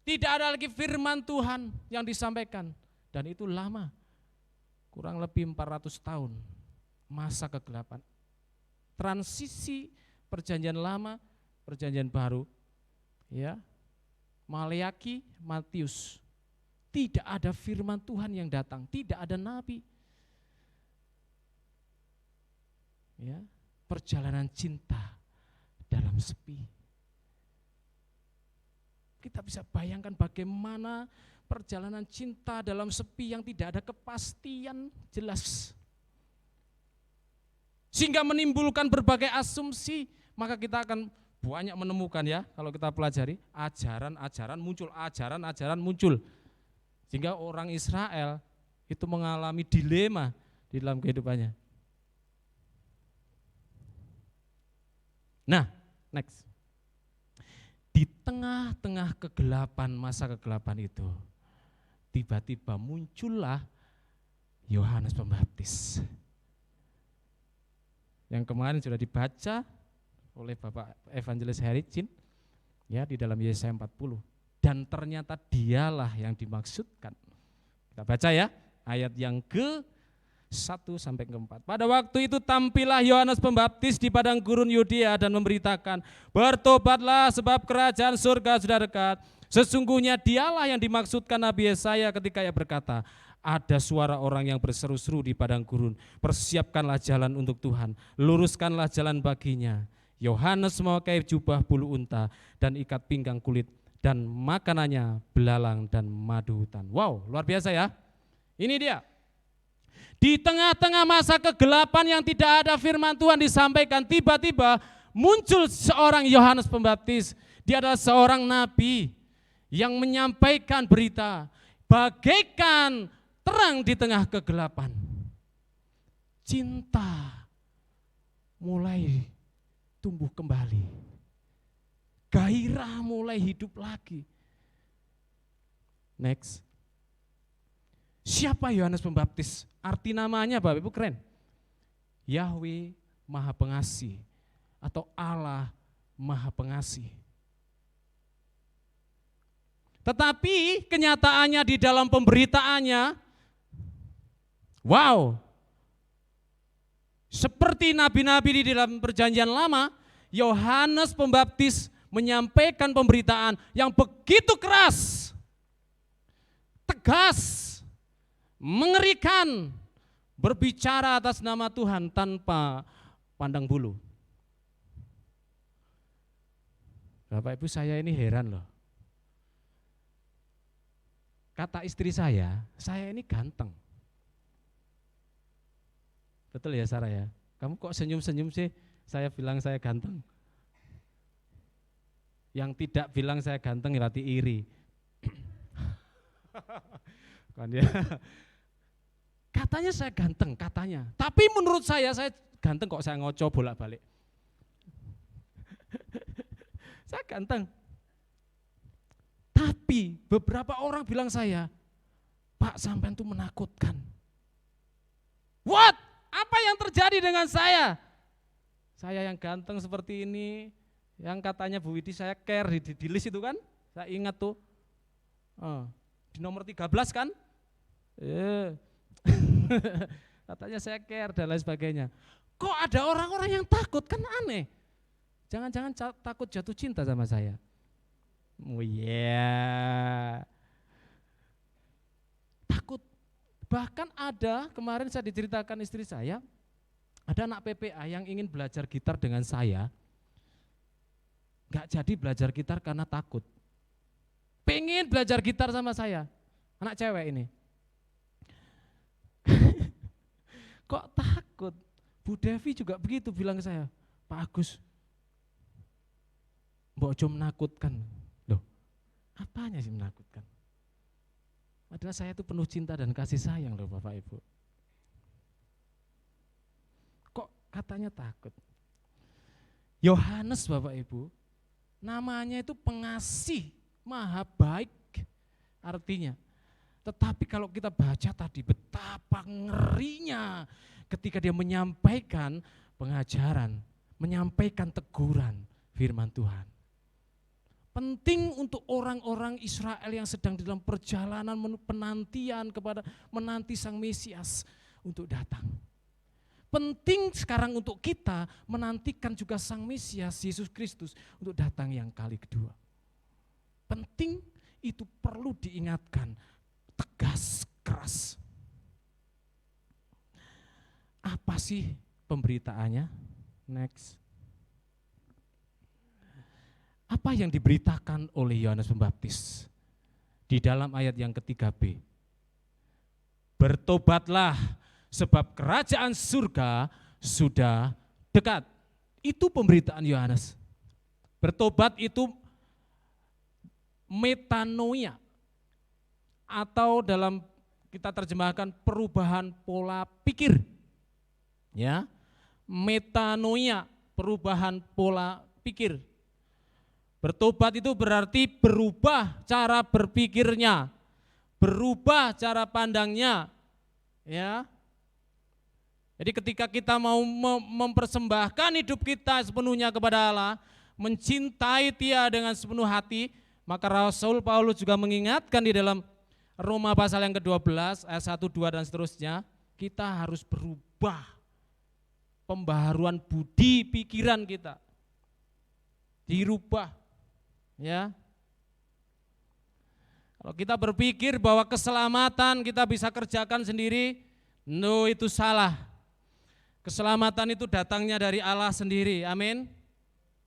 tidak ada lagi firman Tuhan yang disampaikan. Dan itu lama, kurang lebih 400 tahun, masa kegelapan. Transisi perjanjian lama, perjanjian baru, ya, Maleaki, Matius. Tidak ada firman Tuhan yang datang, tidak ada nabi. Ya, perjalanan cinta dalam sepi. Kita bisa bayangkan bagaimana perjalanan cinta dalam sepi yang tidak ada kepastian jelas. Sehingga menimbulkan berbagai asumsi, maka kita akan banyak menemukan, ya, kalau kita pelajari, ajaran-ajaran muncul. Sehingga orang Israel itu mengalami dilema di dalam kehidupannya. Nah, next. Di tengah-tengah kegelapan, masa kegelapan itu, tiba-tiba muncullah Yohanes Pembaptis. Yang kemarin sudah dibaca oleh Bapak Evangelis Hericin, ya, di dalam Yesaya 40. Dan ternyata dialah yang dimaksudkan. Kita baca, ya, ayat yang ke-1 sampai ke-4. Pada waktu itu tampillah Yohanes Pembaptis di padang gurun Yudea dan memberitakan, bertobatlah sebab kerajaan surga sudah dekat. Sesungguhnya dialah yang dimaksudkan Nabi Yesaya ketika ia berkata, ada suara orang yang berseru-seru di padang gurun, persiapkanlah jalan untuk Tuhan, luruskanlah jalan baginya. Yohanes memakai jubah bulu unta dan ikat pinggang kulit, dan makanannya belalang dan madu hutan. Wow, luar biasa, ya. Ini dia. Di tengah-tengah masa kegelapan yang tidak ada firman Tuhan disampaikan, tiba-tiba muncul seorang Yohanes Pembaptis. Dia adalah seorang nabi yang menyampaikan berita bagaikan terang di tengah kegelapan. Cinta mulai tumbuh kembali. Gairah mulai hidup lagi. Next. Siapa Yohanes Pembaptis? Arti namanya Bapak Ibu keren. Yahweh Maha Pengasih atau Allah Maha Pengasih. Tetapi kenyataannya di dalam pemberitaannya, wow, seperti nabi-nabi di dalam perjanjian lama, Yohanes Pembaptis menyampaikan pemberitaan yang begitu keras, tegas, mengerikan, berbicara atas nama Tuhan tanpa pandang bulu. Bapak Ibu, saya ini heran loh. Kata istri saya ini ganteng. Betul ya Sarah ya? Kamu kok senyum-senyum sih? Saya bilang saya ganteng. Yang tidak bilang saya ganteng berarti iri. Kan ya. Katanya saya ganteng, katanya. Tapi menurut saya ganteng kok, saya ngoco bolak-balik. Saya ganteng. Tapi beberapa orang bilang saya, Pak, sampean tuh menakutkan. What? Apa yang terjadi dengan saya? Saya yang ganteng seperti ini, yang katanya Bu Widi saya care di list itu kan, saya ingat tuh. Di nomor 13 kan? Katanya saya care dan lain sebagainya. Kok ada orang-orang yang takut, kan aneh. Jangan-jangan takut jatuh cinta sama saya. Oh iya. Takut. Bahkan ada, kemarin saya diceritakan istri saya, ada anak PPA yang ingin belajar gitar dengan saya, gak jadi belajar gitar karena takut. Pengen belajar gitar sama saya, anak cewek ini. Kok takut? Bu Devi juga begitu bilang ke saya, Pak Agus, Mbok Jo menakutkan. Loh, apanya sih menakutkan? Padahal saya itu penuh cinta dan kasih sayang loh Bapak Ibu. Kok katanya takut? Yohanes Bapak Ibu, namanya itu pengasih, maha baik artinya. Tetapi kalau kita baca tadi betapa ngerinya ketika dia menyampaikan pengajaran, menyampaikan teguran firman Tuhan. Penting untuk orang-orang Israel yang sedang dalam perjalanan penantian kepada menanti Sang Mesias untuk datang. Penting sekarang untuk kita menantikan juga Sang Mesias Yesus Kristus untuk datang yang kali kedua. Penting, itu perlu diingatkan, tegas, keras. Apa sih pemberitaannya? Next. Apa yang diberitakan oleh Yohanes Pembaptis di dalam ayat yang ketiga B? Bertobatlah sebab kerajaan surga sudah dekat. Itu pemberitaan Yohanes. Bertobat itu metanoia, atau dalam kita terjemahkan perubahan pola pikir. Ya, metanoia, perubahan pola pikir. Bertobat itu berarti berubah cara berpikirnya, berubah cara pandangnya, ya. Jadi ketika kita mau mempersembahkan hidup kita sepenuhnya kepada Allah, mencintai Dia dengan sepenuh hati, maka Rasul Paulus juga mengingatkan di dalam Roma pasal yang ke-12 ayat 1, 2 dan seterusnya, kita harus berubah, pembaharuan budi pikiran kita dirubah. Ya, kalau kita berpikir bahwa keselamatan kita bisa kerjakan sendiri, no, itu salah. Keselamatan itu datangnya dari Allah sendiri, amin.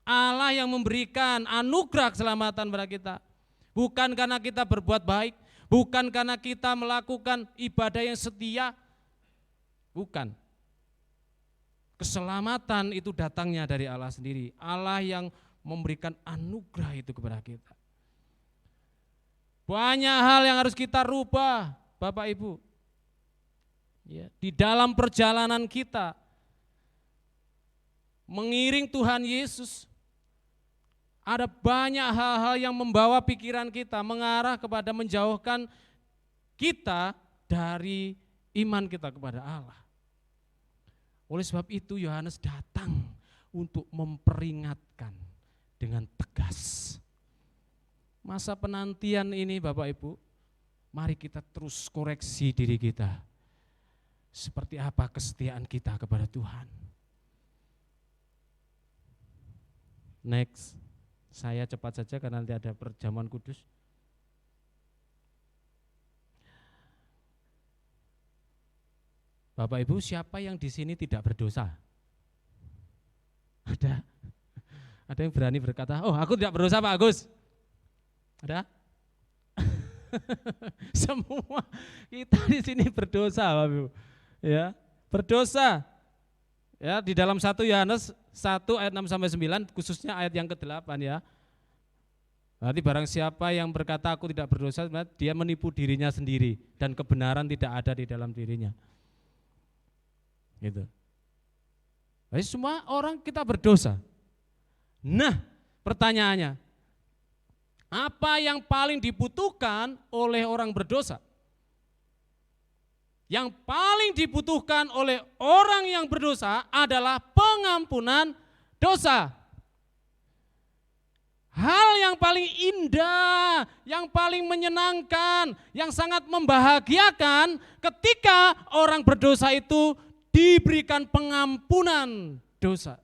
Allah yang memberikan anugerah keselamatan kepada kita. Bukan karena kita berbuat baik, bukan karena kita melakukan ibadah yang setia, bukan. Keselamatan itu datangnya dari Allah sendiri, Allah yang memberikan anugerah itu kepada kita. Banyak hal yang harus kita rubah, Bapak Ibu. Ya, di dalam perjalanan kita mengiring Tuhan Yesus, ada banyak hal-hal yang membawa pikiran kita mengarah kepada menjauhkan kita dari iman kita kepada Allah. Oleh sebab itu Yohanes datang untuk memperingatkan dengan tegas. Masa penantian ini Bapak Ibu, mari kita terus koreksi diri kita. Seperti apa kesetiaan kita kepada Tuhan. Next, saya cepat saja karena nanti ada perjamuan kudus. Bapak Ibu, siapa yang di sini tidak berdosa? Ada? Ada yang berani berkata, oh aku tidak berdosa Pak Agus? Ada? Semua kita di sini berdosa Bapak Ibu. Ya, berdosa. Ya, di dalam 1 Yohanes 1 ayat 6 sampai 9, khususnya ayat yang ke-8 ya. Berarti barang siapa yang berkata aku tidak berdosa, dia menipu dirinya sendiri dan kebenaran tidak ada di dalam dirinya. Gitu. Jadi semua orang kita berdosa. Nah, pertanyaannya, apa yang paling dibutuhkan oleh orang berdosa? Yang paling dibutuhkan oleh orang yang berdosa adalah pengampunan dosa. Hal yang paling indah, yang paling menyenangkan, yang sangat membahagiakan ketika orang berdosa itu diberikan pengampunan dosa.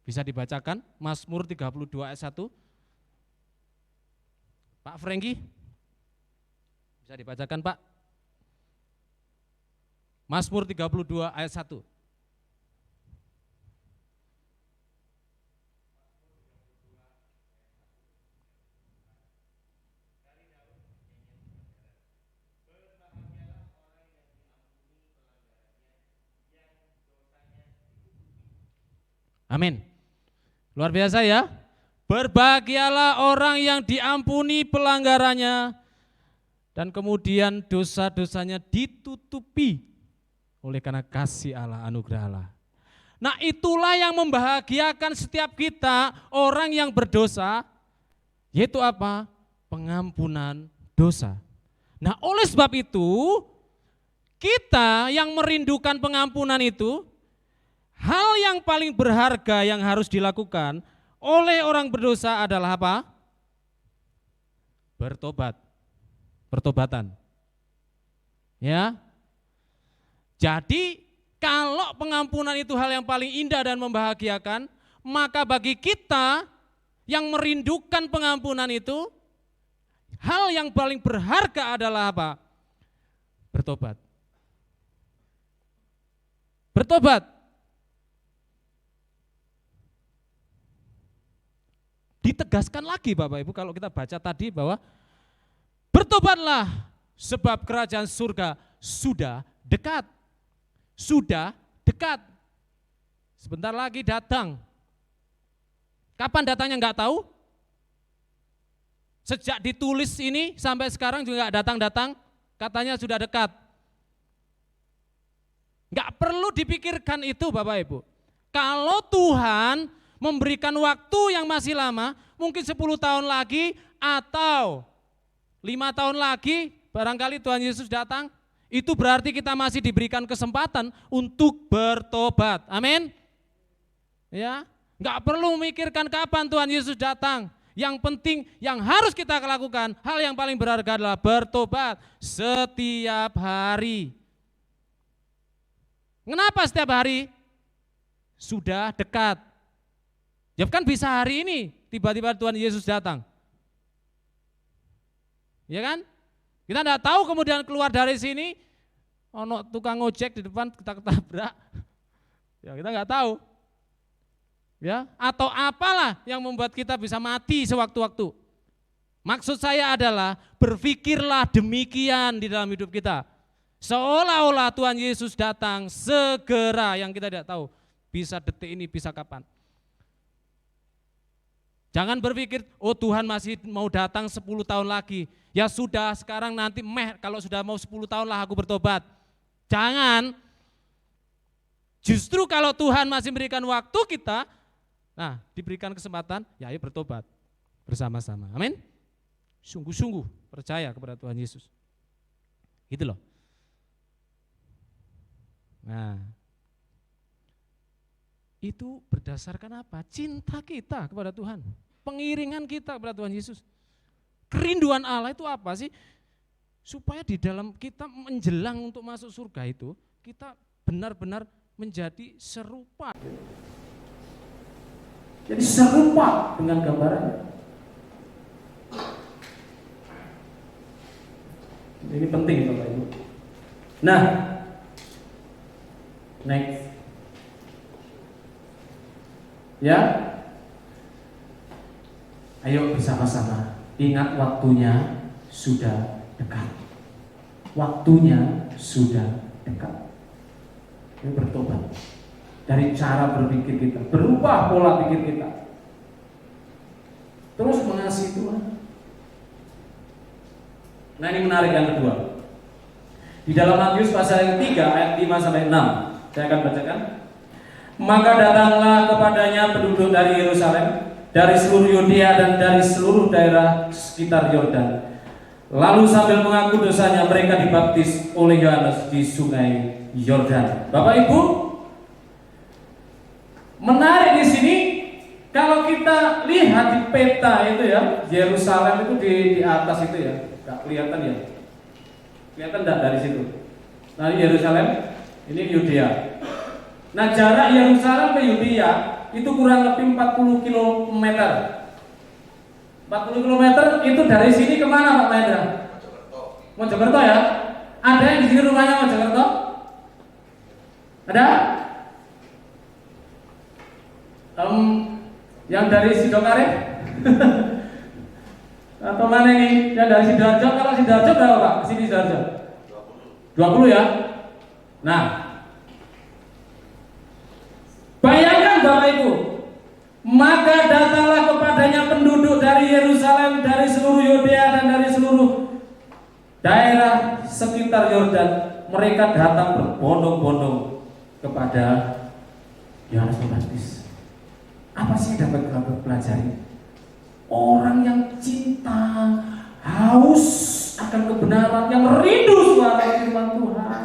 Bisa dibacakan Mazmur 32 ayat 1. Pak Franky, bisa dibacakan Pak? Mazmur 32 ayat 1. Amin. Luar biasa ya. Berbahagialah orang yang diampuni pelanggarannya dan kemudian dosa-dosanya ditutupi oleh karena kasih Allah, anugerah Allah. Nah, itulah yang membahagiakan setiap kita orang yang berdosa, yaitu apa? Pengampunan dosa. Nah, oleh sebab itu kita yang merindukan pengampunan itu, hal yang paling berharga yang harus dilakukan oleh orang berdosa adalah apa? Bertobat. Pertobatan. Ya. Jadi kalau pengampunan itu hal yang paling indah dan membahagiakan, maka bagi kita yang merindukan pengampunan itu, hal yang paling berharga adalah apa? Bertobat. Bertobat. Ditegaskan lagi Bapak Ibu kalau kita baca tadi bahwa bertobatlah sebab kerajaan surga sudah dekat. Sudah dekat. Sebentar lagi datang. Kapan datangnya enggak tahu? Sejak ditulis ini sampai sekarang juga enggak datang-datang, katanya sudah dekat. Enggak perlu dipikirkan itu Bapak Ibu. Kalau Tuhan memberikan waktu yang masih lama, mungkin 10 tahun lagi atau 5 tahun lagi, barangkali Tuhan Yesus datang, itu berarti kita masih diberikan kesempatan untuk bertobat. Amin. Ya, enggak perlu memikirkan kapan Tuhan Yesus datang. Yang penting yang harus kita lakukan, hal yang paling berharga adalah bertobat setiap hari. Kenapa setiap hari? Sudah dekat. Ya kan bisa hari ini tiba-tiba Tuhan Yesus datang. Ya kan? Kita enggak tahu kemudian keluar dari sini, ono tukang ojek di depan kita ketabrak. Ya kita enggak tahu. Ya, atau apalah yang membuat kita bisa mati sewaktu-waktu. Maksud saya adalah berpikirlah demikian di dalam hidup kita. Seolah-olah Tuhan Yesus datang segera, yang kita tidak tahu. Bisa detik ini, bisa kapan. Jangan berpikir, oh Tuhan masih mau datang 10 tahun lagi. Ya sudah, sekarang nanti kalau sudah mau 10 tahun lah aku bertobat. Jangan. Justru kalau Tuhan masih memberikan waktu kita, nah diberikan kesempatan, ya ayo bertobat bersama-sama. Amin. Sungguh-sungguh percaya kepada Tuhan Yesus. Gitu loh. Nah, itu berdasarkan apa? Cinta kita kepada Tuhan, pengiringan kita kepada Tuhan Yesus. Kerinduan Allah itu apa sih? Supaya di dalam kita menjelang untuk masuk surga itu, kita benar-benar menjadi serupa. Jadi serupa dengan gambarannya. Ini penting Bapak Ibu. Nah, next. Ya, ayo bersama-sama ingat waktunya sudah dekat. Waktunya sudah dekat. Ayo bertobat dari cara berpikir kita, berubah pola pikir kita. terus mengasihi Tuhan. Nah, ini menarik yang kedua. Di dalam Matius pasal yang 3 ayat 5 sampai 6. Saya akan bacakan. Maka datanglah kepadanya penduduk dari Yerusalem, dari seluruh Yudea dan dari seluruh daerah sekitar Yordan. Lalu sambil mengaku dosanya mereka dibaptis oleh Yohanes di sungai Yordan. Bapak Ibu, menarik di sini kalau kita lihat di peta itu ya, Yerusalem itu di atas itu ya. Nggak kelihatan ya? Kelihatan enggak dari situ? Nah, Yerusalem, ini Yudea. Nah, jarak Yerusalem ke Yudea itu kurang lebih 40 km. 40 km itu dari sini kemana Pak Mahendra? Mojokerto ya? Ada yang di sini rumahnya Mojokerto? Ada? Yang dari Sidokarep? Atau mana ini? Yang dari Sidoarjo? Kalau Sidoarjo berapa Pak? Sini Sidoarjo? 20 ya? Nah, bayangkan Bapak Ibu, maka datanglah kepadanya penduduk dari Yerusalem, dari seluruh Yudea dan dari seluruh daerah sekitar Yordan. Mereka datang berbondong-bondong kepada Yohanes Pembaptis. Apa sih yang dapat kita pelajari? Orang yang cinta, haus akan kebenaran, yang rindu suara firman Tuhan,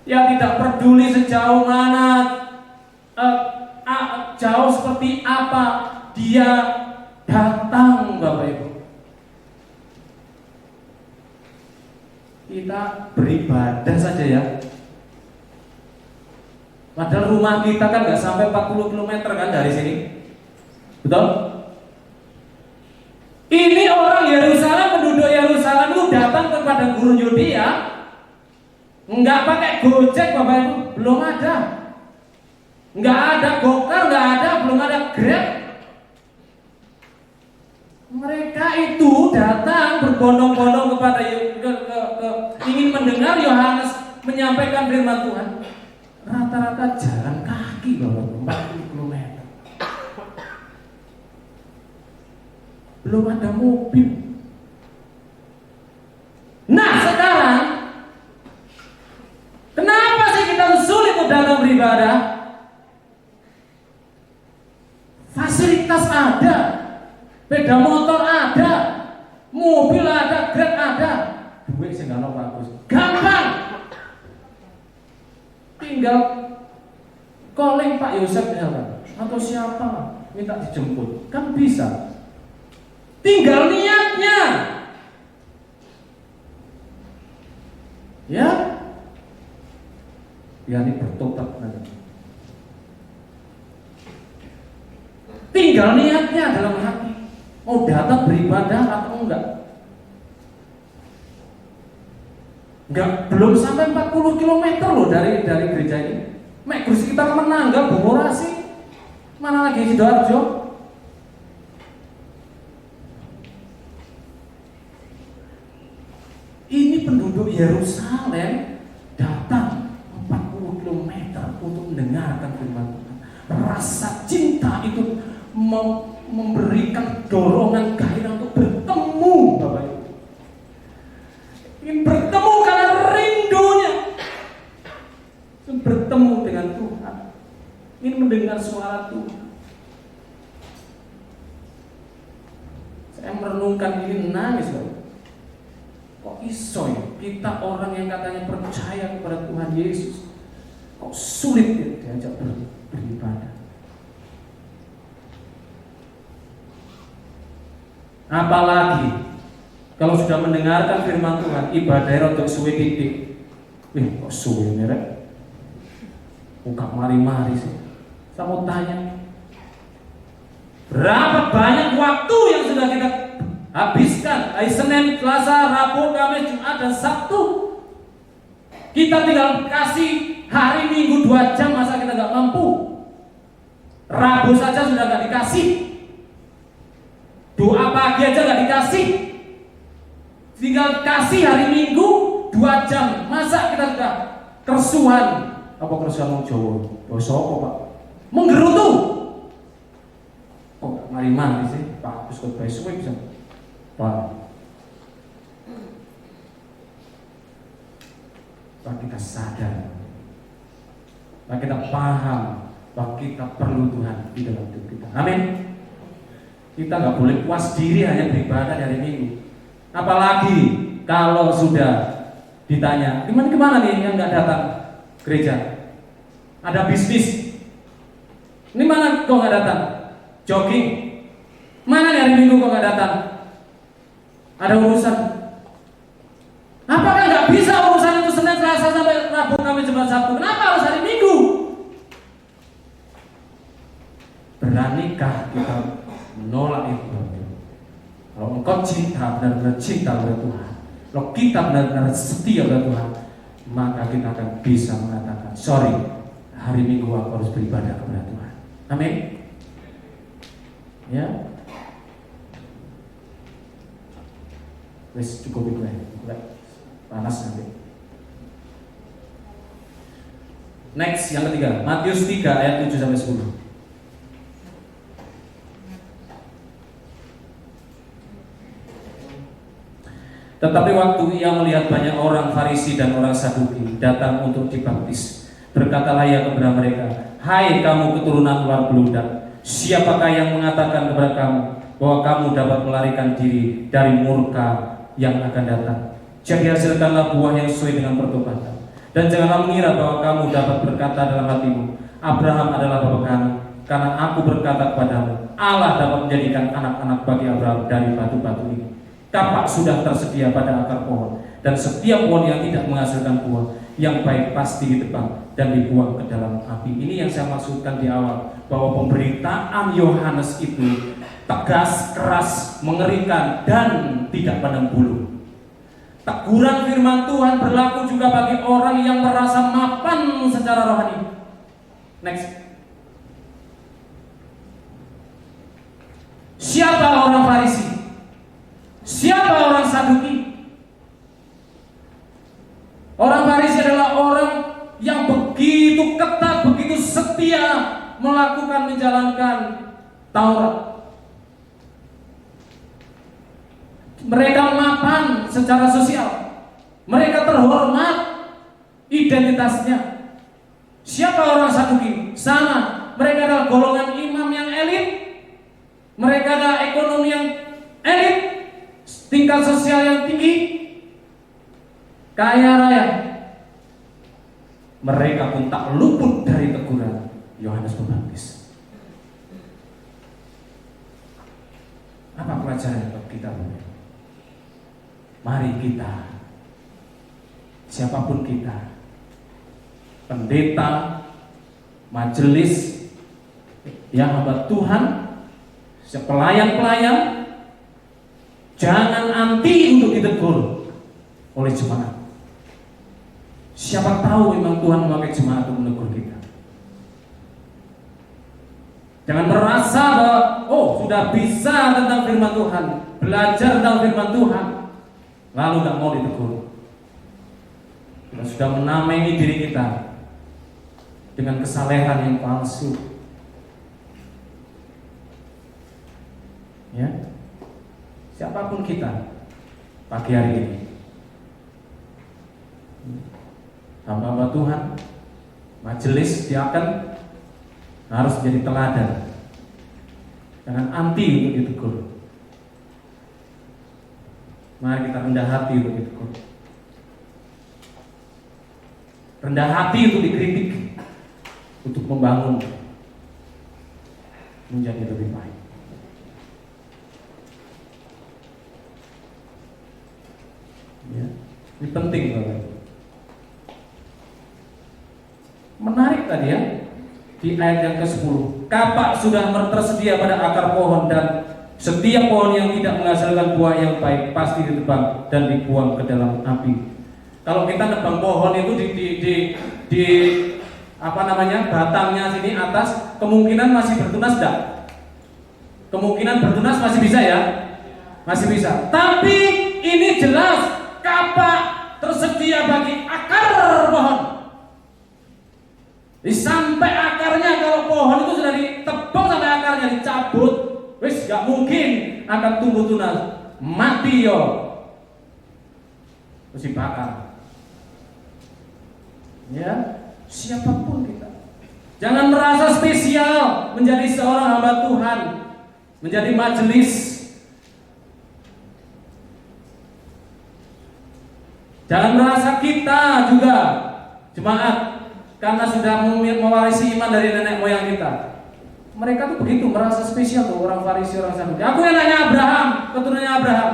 yang tidak peduli sejauh mana, jauh seperti apa dia datang, Bapak Ibu. Kita beribadah saja ya. Padahal rumah kita kan nggak sampai 40 km kan dari sini, betul? Ini orang Yerusalem, penduduk Yerusalem itu datang kepada guru Yudea, nggak pakai Gojek Bapak Ibu, belum ada. Nggak ada Gokar, nggak ada, belum ada Grab. Mereka itu datang berbondong-bondong kepada ingin mendengar Yohanes menyampaikan firman Tuhan. Rata-rata jalan kaki Bapak, 40 km. Belum ada mobil. Nah sekarang, kenapa sih kita sulit untuk datang beribadah? Fasilitas ada, sepeda motor ada, mobil ada, Grab ada, duit sih nggak bagus, gampang. Tinggal calling Pak Yosef misalkan, atau siapa minta dijemput, kan bisa. Tinggal niatnya, ya. Ya ini bertobat nanti. Tinggal niatnya dalam hati, mau datang beribadah atau enggak. Belum sampai 40 km loh dari gereja ini. Mek sekitar Menangga, Bungurasi, mana lagi Sidoarjo. Ini penduduk Yerusalem datang 40 km untuk mendengarkan firman Tuhan. Rasa cinta itu memberikan dorongan gairah untuk bertemu, Bapak Ibu. Ingin bertemu karena rindunya, ingin bertemu dengan Tuhan, ingin mendengar suara Tuhan. Saya merenungkan ini nangis, Bapak. Kok iso ya? Kita orang yang katanya percaya kepada Tuhan Yesus, kok sulit ya diajak beribadah. Apalagi kalau sudah mendengarkan firman Tuhan, ibadah untuk suwe titik. Kok suwe merek? Buka mari-mari sih. Saya mau tanya, berapa banyak waktu yang sudah kita habiskan hari Senin, Selasa, Rabu, Kamis, Jumat, dan Sabtu. Kita tinggal kasih hari Minggu 2 jam, masa kita nggak mampu? Rabu saja sudah nggak dikasih. Doa pagi aja nggak dikasih. Tinggal kasih hari Minggu 2 jam, masa kita sudah kerusuhan? Apa kerusuhan orang Jawa? Bahasa apa Pak? Menggerutu. kok mari-mari sih Pak Agus khotbah suwe bisa. Pak kita sadar, Pak kita paham bahwa kita perlu Tuhan di dalam hidup kita. Amin. Kita nggak boleh puas diri hanya beribadah di hari Minggu. Apalagi kalau sudah ditanya, kemana nih yang nggak datang gereja? Ada bisnis. Ini mana kok nggak datang? Jogging. Mana nih hari Minggu kok nggak datang? Ada urusan. Apakah nggak bisa urusan itu Senin, Selasa sampai Rabu, Kamis, Jumat, Sabtu? Kenapa harus hari Minggu? Beranikah kita menolak itu? Kalau engkau cinta, benar-benar cinta kepada Tuhan, kalau kita benar-benar setia kepada Tuhan, maka kita akan bisa mengatakan, sorry, hari Minggu aku harus beribadah kepada Tuhan. Amin. Ya. Wes cukup itu ya. Panas nanti. Next, yang ketiga, Matius 3 ayat 7 sampai 10. Tetapi waktu ia melihat banyak orang Farisi dan orang Saduki datang untuk dibaptis, berkatalah ia kepada mereka, hai kamu keturunan ular beludak, siapakah yang mengatakan kepada kamu bahwa kamu dapat melarikan diri dari murka yang akan datang? Jadi hasilkanlah buah yang sesuai dengan pertobatan. Dan janganlah mengira bahwa kamu dapat berkata dalam hatimu, Abraham adalah bapa kami, karena aku berkata kepadamu, Allah dapat menjadikan anak-anak bagi Abraham dari batu-batu ini. Kapak sudah tersedia pada akar pohon, dan setiap pohon yang tidak menghasilkan buah yang baik pasti ditebang dan dibuang ke dalam api. Ini yang saya maksudkan di awal, bahwa pemberitaan Yohanes itu tegas, keras, mengerikan, dan tidak pandang bulu. Teguran firman Tuhan berlaku juga bagi orang yang merasa mapan secara rohani. Next. Siapa orang Farisi? Siapa orang Saduki? Orang Farisi adalah orang yang begitu ketat, begitu setia melakukan, menjalankan Taurat. Mereka mapan secara sosial, mereka terhormat identitasnya. Siapa orang Saduki? Sama, mereka adalah golongan imam yang elit, mereka adalah ekonomi yang elit, tingkat sosial yang tinggi, kaya raya. Mereka pun tak luput dari teguran Yohanes Pembaptis. Apa pelajaran untuk kita? Mari kita, siapapun kita, pendeta, majelis, yang hamba Tuhan, pelayan-pelayan, jangan anti untuk ditegur oleh jemaat. Siapa tahu memang Tuhan memakai jemaat untuk menegur kita. Jangan merasa bahwa sudah bisa tentang firman Tuhan, belajar tentang firman Tuhan, lalu gak mau ditegur. Kita sudah menamai diri kita dengan kesalehan yang palsu. Ya, siapapun kita pagi hari ini, hamba-hamba Tuhan, majelis diaken harus menjadi teladan. Jangan anti untuk ditegur. Mari kita rendah hati untuk ditegur, rendah hati untuk dikritik, untuk membangun menjadi lebih baik. Ya, ini penting banget. Menarik tadi ya, di ayat yang ke-10, kapak sudah tersedia pada akar pohon, dan setiap pohon yang tidak menghasilkan buah yang baik pasti ditebang dan dibuang ke dalam api. Kalau kita nebang pohon itu di batangnya sini atas, kemungkinan masih bertunas enggak? Kemungkinan bertunas masih bisa ya? Masih bisa. Tapi ini jelas kapak tersedia bagi akar pohon. Sampai akarnya, kalau pohon itu sudah ditebang sampai akarnya dicabut, wis gak mungkin akan tumbuh tunas, mati yo, mesti bakar. Ya, siapapun kita, jangan merasa spesial menjadi seorang hamba Tuhan, menjadi majelis. Jangan merasa kita juga jemaat karena sudah mewarisi iman dari nenek moyang kita. Mereka tuh begitu merasa spesial tuh, orang Farisi, orang Saduki. Aku anaknya Abraham, keturunannya Abraham.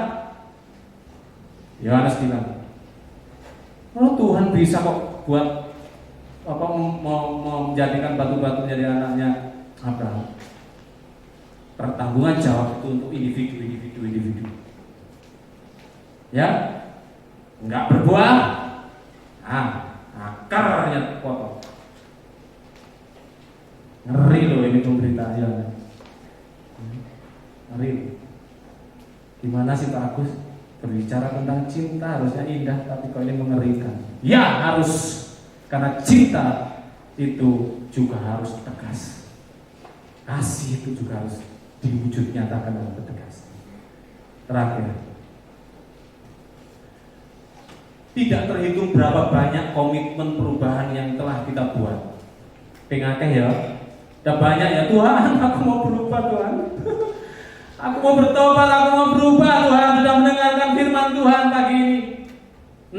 Yohanes bilang, oh Tuhan bisa kok buat apa mau menjadikan batu-batu menjadi anaknya Abraham. Pertanggungan jawab itu untuk individu. Ya, enggak berbuah, akarnya potong. Ngeri loh ini pemberitaannya. Ngeri. Gimana sih Pak Agus? Berbicara tentang cinta harusnya indah, tapi kok ini mengerikan. Ya harus, karena cinta itu juga harus tegas. Kasih itu juga harus diwujud nyatakan dalam tegas. Terakhir, tidak terhitung berapa banyak komitmen perubahan yang telah kita buat. Pengakeh ya. Udah banyak ya Tuhan, aku mau berubah Tuhan. Aku mau bertobat, aku mau berubah Tuhan. Sudah mendengarkan firman Tuhan pagi ini.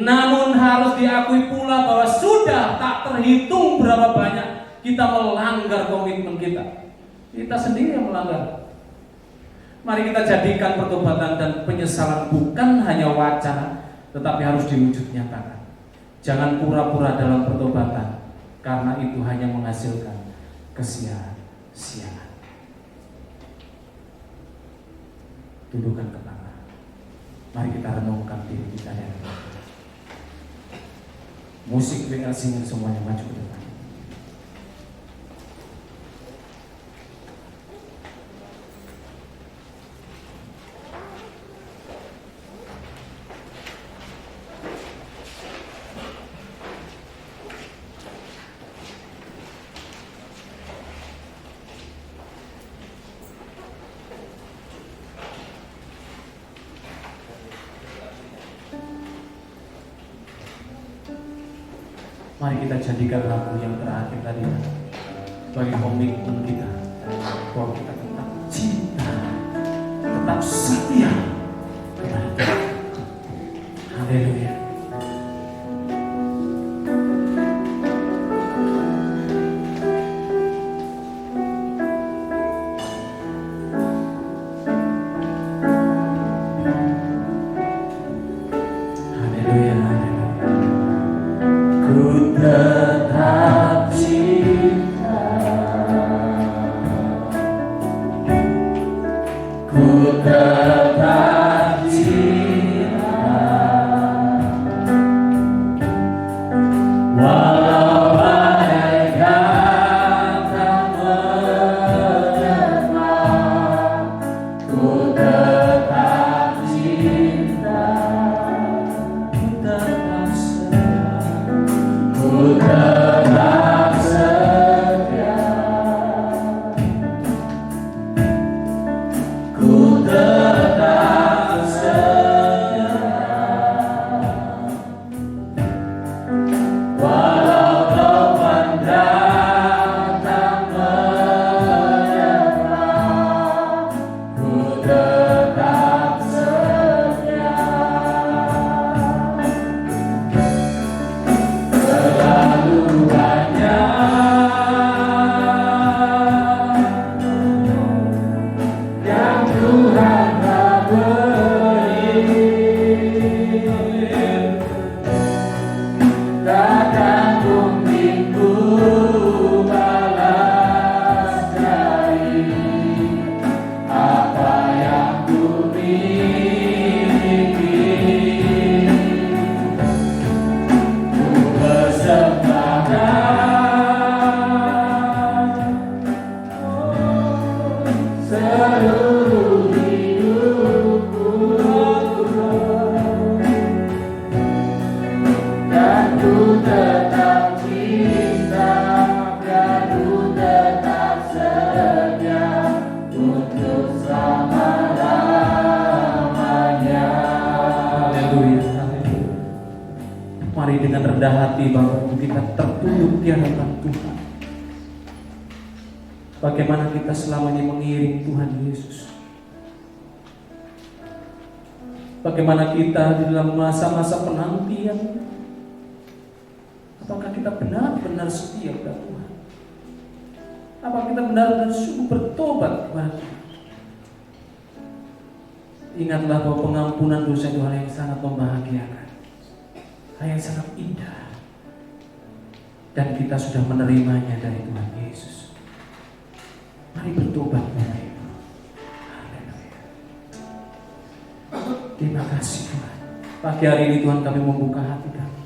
Namun harus diakui pula bahwa sudah tak terhitung berapa banyak kita melanggar komitmen kita. Kita sendiri yang melanggar. Mari kita jadikan pertobatan dan penyesalan bukan hanya wacana, tetapi harus diwujud nyatakan. Jangan pura-pura dalam pertobatan, karena itu hanya menghasilkan kesia-siaan. Tundukkan kepala. Mari kita renungkan diri kita yang musik dengan singing semuanya maju ke depan. Mari kita jadikan lagu yang terakhir tadi sebagai komitmen kita bahwa kita tetap cinta, tetap setia kepada Tuhan. Haleluya. Ku tetap rendah hati Bapak Ibu, kita tertunduk di hadapan Tuhan. Bagaimana kita selama ini mengiring Tuhan Yesus. Bagaimana kita di dalam masa-masa penantian. Apakah kita benar-benar setia kepada Tuhan? Apakah kita benar-benar sungguh bertobat kepada Tuhan? Ingatlah bahwa pengampunan dosa itu hal yang sangat membahagiakan, hal yang sangat indah, dan kita sudah menerimanya dari Tuhan Yesus. Mari bertobat Bapak Ibu. Haleluya. Terima kasih Tuhan. Pagi hari ini Tuhan kami membuka hati kami.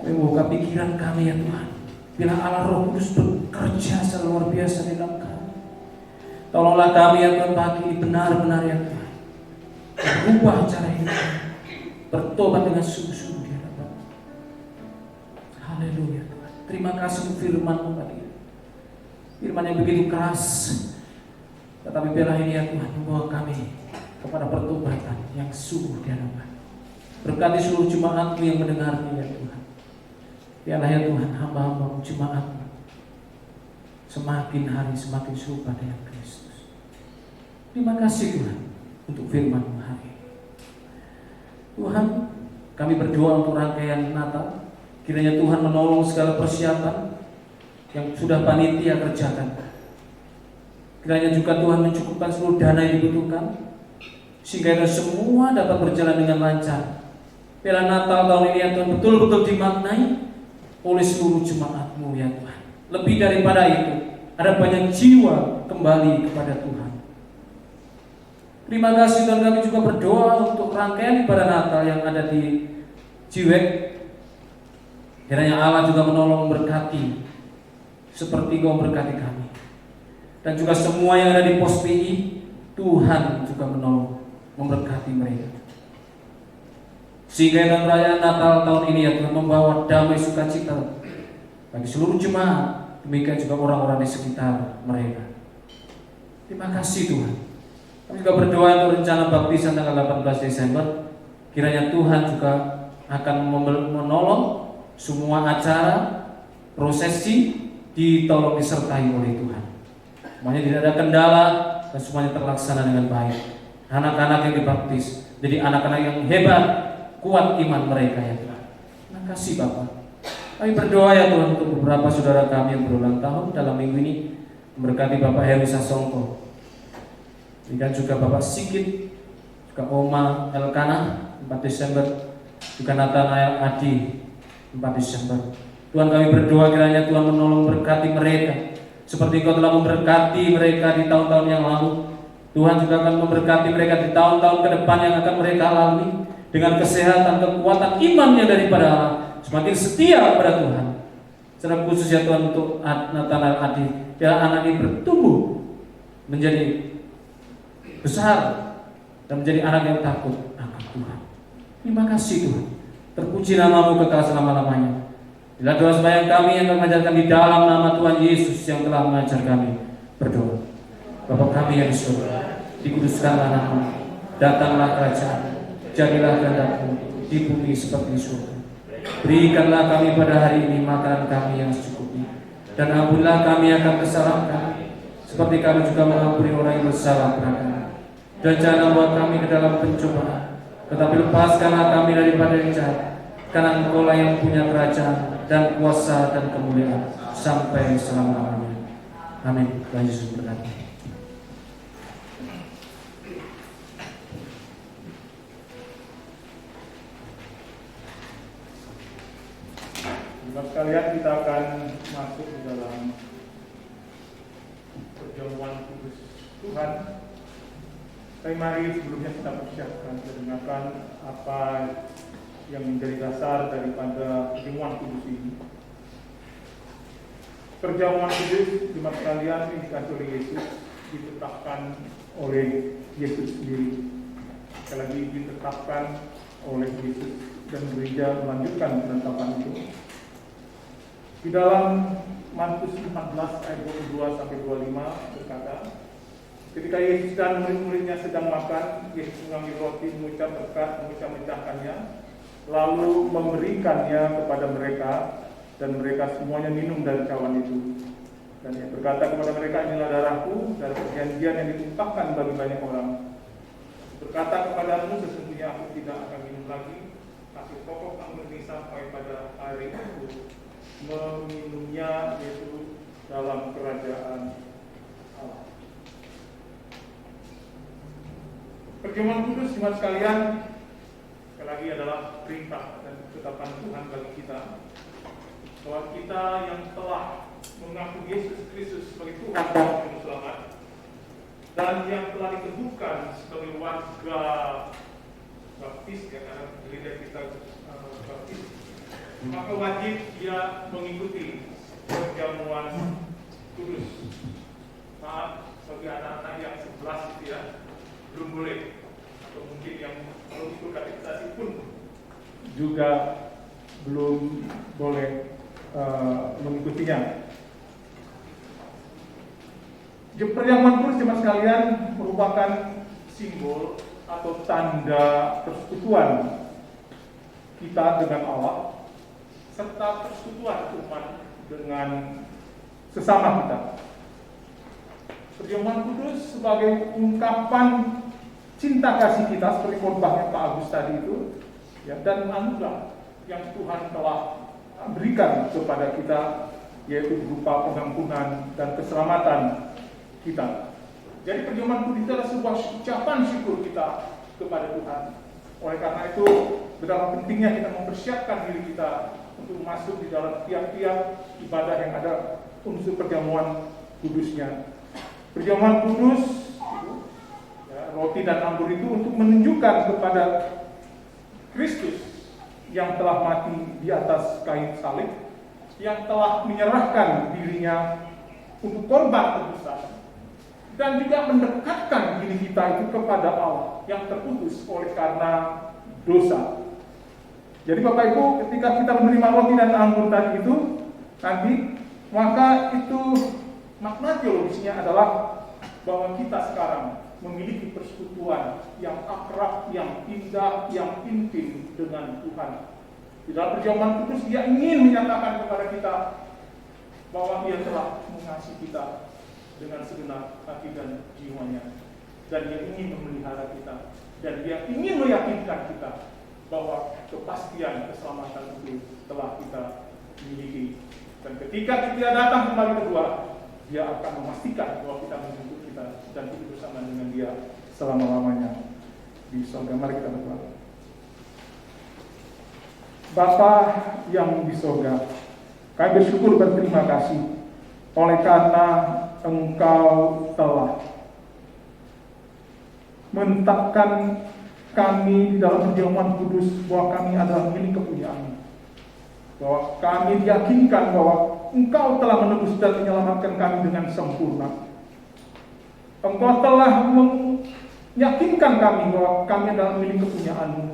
Kami membuka pikiran kami ya Tuhan. Bila Allah Roh Kudus bekerja luar biasa di dalam kami. Tolonglah kami ya Tuhan pagi ini benar-benar ya Tuhan. Berubah cara hidup kami. Bertobat dengan sungguh-sungguh di hadapan. Haleluya Tuhan. Terima kasih untuk firman-Mu tadi. Firman yang begitu keras, tetapi biarlah ini ya Tuhan membawa kami kepada pertobatan yang sungguh di hadapan. Berkati seluruh jemaat-Mu yang mendengarnya ya Tuhan. Biarlah ya Tuhan hamba-Hamba-Mu, jemaat-Mu semakin hari semakin serupa dengan Kristus. Terima kasih Tuhan untuk firman-Mu hari ini. Tuhan, kami berdoa untuk rangkaian Natal. Kiranya Tuhan menolong segala persiapan yang sudah panitia kerjakan. Kiranya juga Tuhan mencukupkan seluruh dana yang dibutuhkan, sehingga semua dapat berjalan dengan lancar. Biarlah Natal tahun ini ya Tuhan betul-betul dimaknai oleh seluruh jemaat-Mu ya Tuhan. Lebih daripada itu, ada banyak jiwa kembali kepada Tuhan. Terima kasih Tuhan, kami juga berdoa untuk rangkaian ibadah Natal yang ada di Jiwek. Kiranya Allah juga menolong berkati seperti Kau berkati kami. Dan juga semua yang ada di pos PI, Tuhan juga menolong memberkati mereka. Sehingga dalam perayaan Natal tahun ini ya Tuhan membawa damai sukacita bagi seluruh jemaat, demikian juga orang-orang di sekitar mereka. Terima kasih Tuhan. Kami juga berdoa untuk rencana baptisan tanggal 18 Desember. Kiranya Tuhan juga akan menolong semua acara, prosesi ditolong disertai oleh Tuhan. Semuanya tidak ada kendala dan semuanya terlaksana dengan baik. Anak-anak yang dibaptis jadi anak-anak yang hebat, kuat iman mereka ya Tuhan. Terima kasih Bapak. Kami berdoa ya Tuhan untuk beberapa saudara kami yang berulang tahun dalam minggu ini. Memberkati Bapak Heru Sasongko, dan juga Bapak Sigit, juga Oma Elkana 4 Desember, juga Nathanael Adi 4 Desember. Tuhan kami berdoa kiranya Tuhan menolong berkati mereka seperti Kau telah memberkati mereka di tahun-tahun yang lalu. Tuhan juga akan memberkati mereka di tahun-tahun ke depan yang akan mereka lalui dengan kesehatan, kekuatan imannya daripada Allah, semakin setia kepada Tuhan. Secara khusus ya Tuhan untuk Nathanael Adi, ya anak ini bertumbuh menjadi besar dan menjadi anak yang takut akan Tuhan. Terima kasih Tuhan. Terpuji nama-Mu kekal selama-lamanya. Bila doa sembahyang kami yang kami mengajarkan di dalam nama Tuhan Yesus yang telah mengajar kami berdoa. Bapa kami yang di surga, dikuduskanlah nama-Mu, datanglah kerajaan, jadilah kehendak-Mu di bumi seperti di surga. Berikanlah kami pada hari ini makanan kami yang secukupnya, dan ampunilah kami akan kesalahan kami, seperti kami juga mengampuni orang yang bersalah kepada kami. Dan jangan bawa kami ke dalam pencobaan, tetapi lepaskanlah kami daripada yang jahat, karena Engkau-lah yang punya kerajaan dan kuasa dan kemuliaan sampai selama-lamanya. Amin. Tuhan Yesus berkati. Bapak sekalian, kita akan masuk di dalam perjamuan kudus Tuhan. Tapi mari sebelumnya kita persiapkan, kita dengarkan apa yang menjadi dasar daripada perjamuan kudus ini. Perjamuan kudus, jemaat sekalian, yang dikasih oleh Yesus, ditetapkan oleh Yesus sendiri. Sekali lagi ditetapkan oleh Yesus, dan gereja melanjutkan penetapan itu. Di dalam Markus 14 ayat 22 sampai 25 berkata, ketika Yesus dan murid-muridnya sedang makan, Yesus mengambil roti, mengucap berkat, mengucap mecahkannya, lalu memberikannya kepada mereka, dan mereka semuanya minum dari cawan itu. Dan ia berkata kepada mereka, inilah darahku, darah perjanjian yang ditumpahkan bagi banyak orang. Berkata kepadamu, sesungguhnya aku tidak akan minum lagi hasil pokok anggur ini sampai pada hari itu meminumnya, yaitu dalam kerajaan Allah. Perjamuan kudus, jemaat sekalian, sekali lagi adalah perintah dan ketetapan Tuhan bagi kita, bahwa kita yang telah mengaku Yesus Kristus sebagai Tuhan dan Juru Selamat, dan yang telah diteguhkan sebagai warga baptis, ya, karena gereja kita baptis, maka wajib dia mengikuti perjamuan kudus. Maaf, bagi anak-anak yang 11 itu ya, belum boleh, atau mungkin yang belum ikut katekisasi pun juga belum boleh mengikutinya. Perjamuan kudus, jemaat sekalian, merupakan simbol atau tanda persekutuan kita dengan Allah, serta persekutuan umat dengan sesama kita. Perjamuan kudus sebagai ungkapan cinta kasih kita, seperti khotbahnya Pak Agus tadi itu, ya, dan anugerah yang Tuhan telah berikan kepada kita, yaitu berupa pengampunan dan keselamatan kita. Jadi perjamuan kudus itu adalah sebuah ucapan syukur kita kepada Tuhan. Oleh karena itu, betapa pentingnya kita mempersiapkan diri kita untuk masuk di dalam tiap-tiap ibadah yang ada unsur perjamuan kudusnya. Perjamuan kudus, ya, roti dan anggur itu untuk menunjukkan kepada Kristus yang telah mati di atas kayu salib, yang telah menyerahkan dirinya untuk korban tebusan, dan juga mendekatkan diri kita itu kepada Allah yang terputus oleh karena dosa. Jadi Bapak Ibu, ketika kita menerima roti dan anggur tadi itu, maka itu makna teologisnya adalah bahwa kita sekarang memiliki persekutuan yang akrab, yang indah, yang intim dengan Tuhan. Di dalam perjamuan kudus dia ingin menyatakan kepada kita bahwa dia telah mengasihi kita dengan segenap hati dan jiwanya, dan dia ingin memelihara kita, dan dia ingin meyakinkan kita bahwa kepastian keselamatan itu telah kita miliki. Dan ketika kita datang kembali kedua, dia akan memastikan bahwa kita menjemput kita dan hidup bersama dengan dia selama-lamanya di surga. Mari kita berdoa. Bapa yang di surga, kami bersyukur, berterima kasih oleh karena Engkau telah menetapkan kami di dalam perjamuan kudus bahwa kami adalah milik kepunyaan-Mu, bahwa kami diyakinkan bahwa Engkau telah menebus dan menyelamatkan kami dengan sempurna. Engkau telah meyakinkan kami bahwa kami adalah milik kepunyaan-Mu,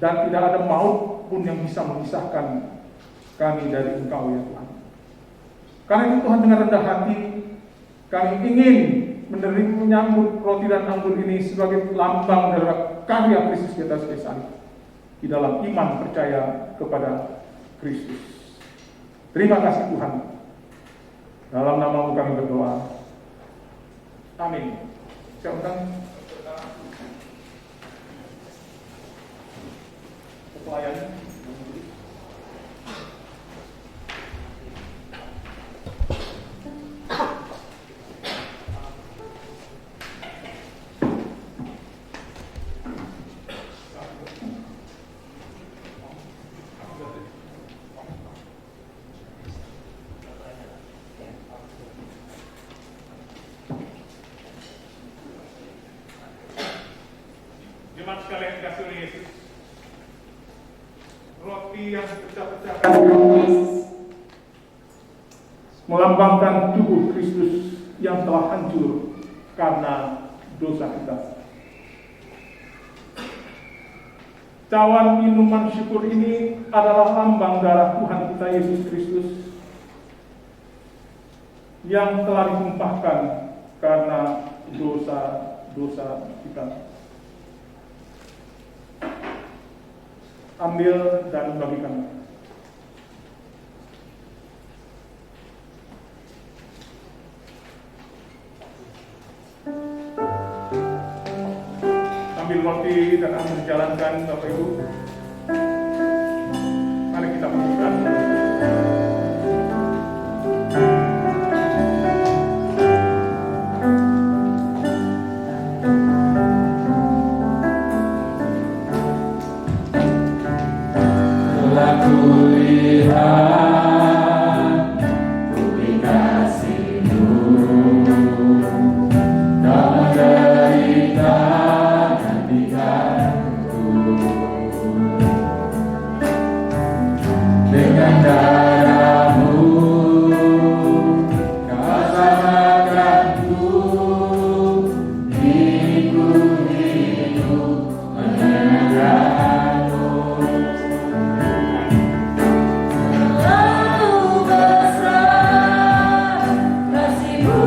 dan tidak ada maut pun yang bisa memisahkan kami dari Engkau, ya Tuhan. Karena itu Tuhan, dengan rendah hati kami ingin menyambut roti dan anggur ini sebagai lambang dari karya Kristus di atas kayu salib, di dalam iman percaya kepada Kristus. Terima kasih Tuhan. Dalam nama-Mu kami berdoa. Amin. Saya undang pelayan. Jemaat sekalian dikasihi oleh Yesus, roti yang dipecah-pecahkan melambangkan tubuh Kristus yang telah hancur karena dosa kita. Cawan minuman syukur ini adalah lambang darah Tuhan kita Yesus Kristus yang telah ditumpahkan karena dosa-dosa kita. ambil dan bagikan. Ambil roti dan akan dijalankan Bapak Ibu. Mari kita berikan. Telah kulihat bukti kasih-Mu, Kau menderita gantikanku. Dengan darah-Mu Kau selamatkanku, hidupku hidup menyenangkan-Mu. Terlalu besar kasih-Mu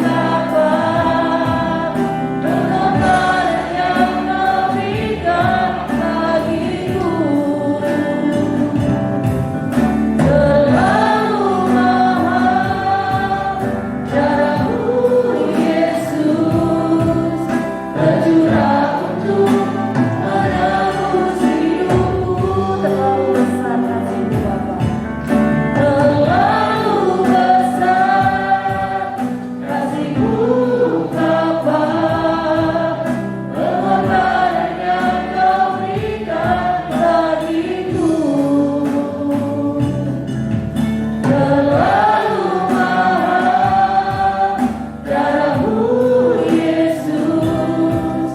Bapa, pengorbanan yang Kau berikan bagiku. Terlalu mahal darah-Mu Yesus, tercurah untuk menebus hidupku. Terlalu besar kasih-Mu Bapa. Terlalu besar kasih-Mu Bapa, pengorbanan yang Kau berikan bagiku. Terlalu mahal darah-Mu Yesus,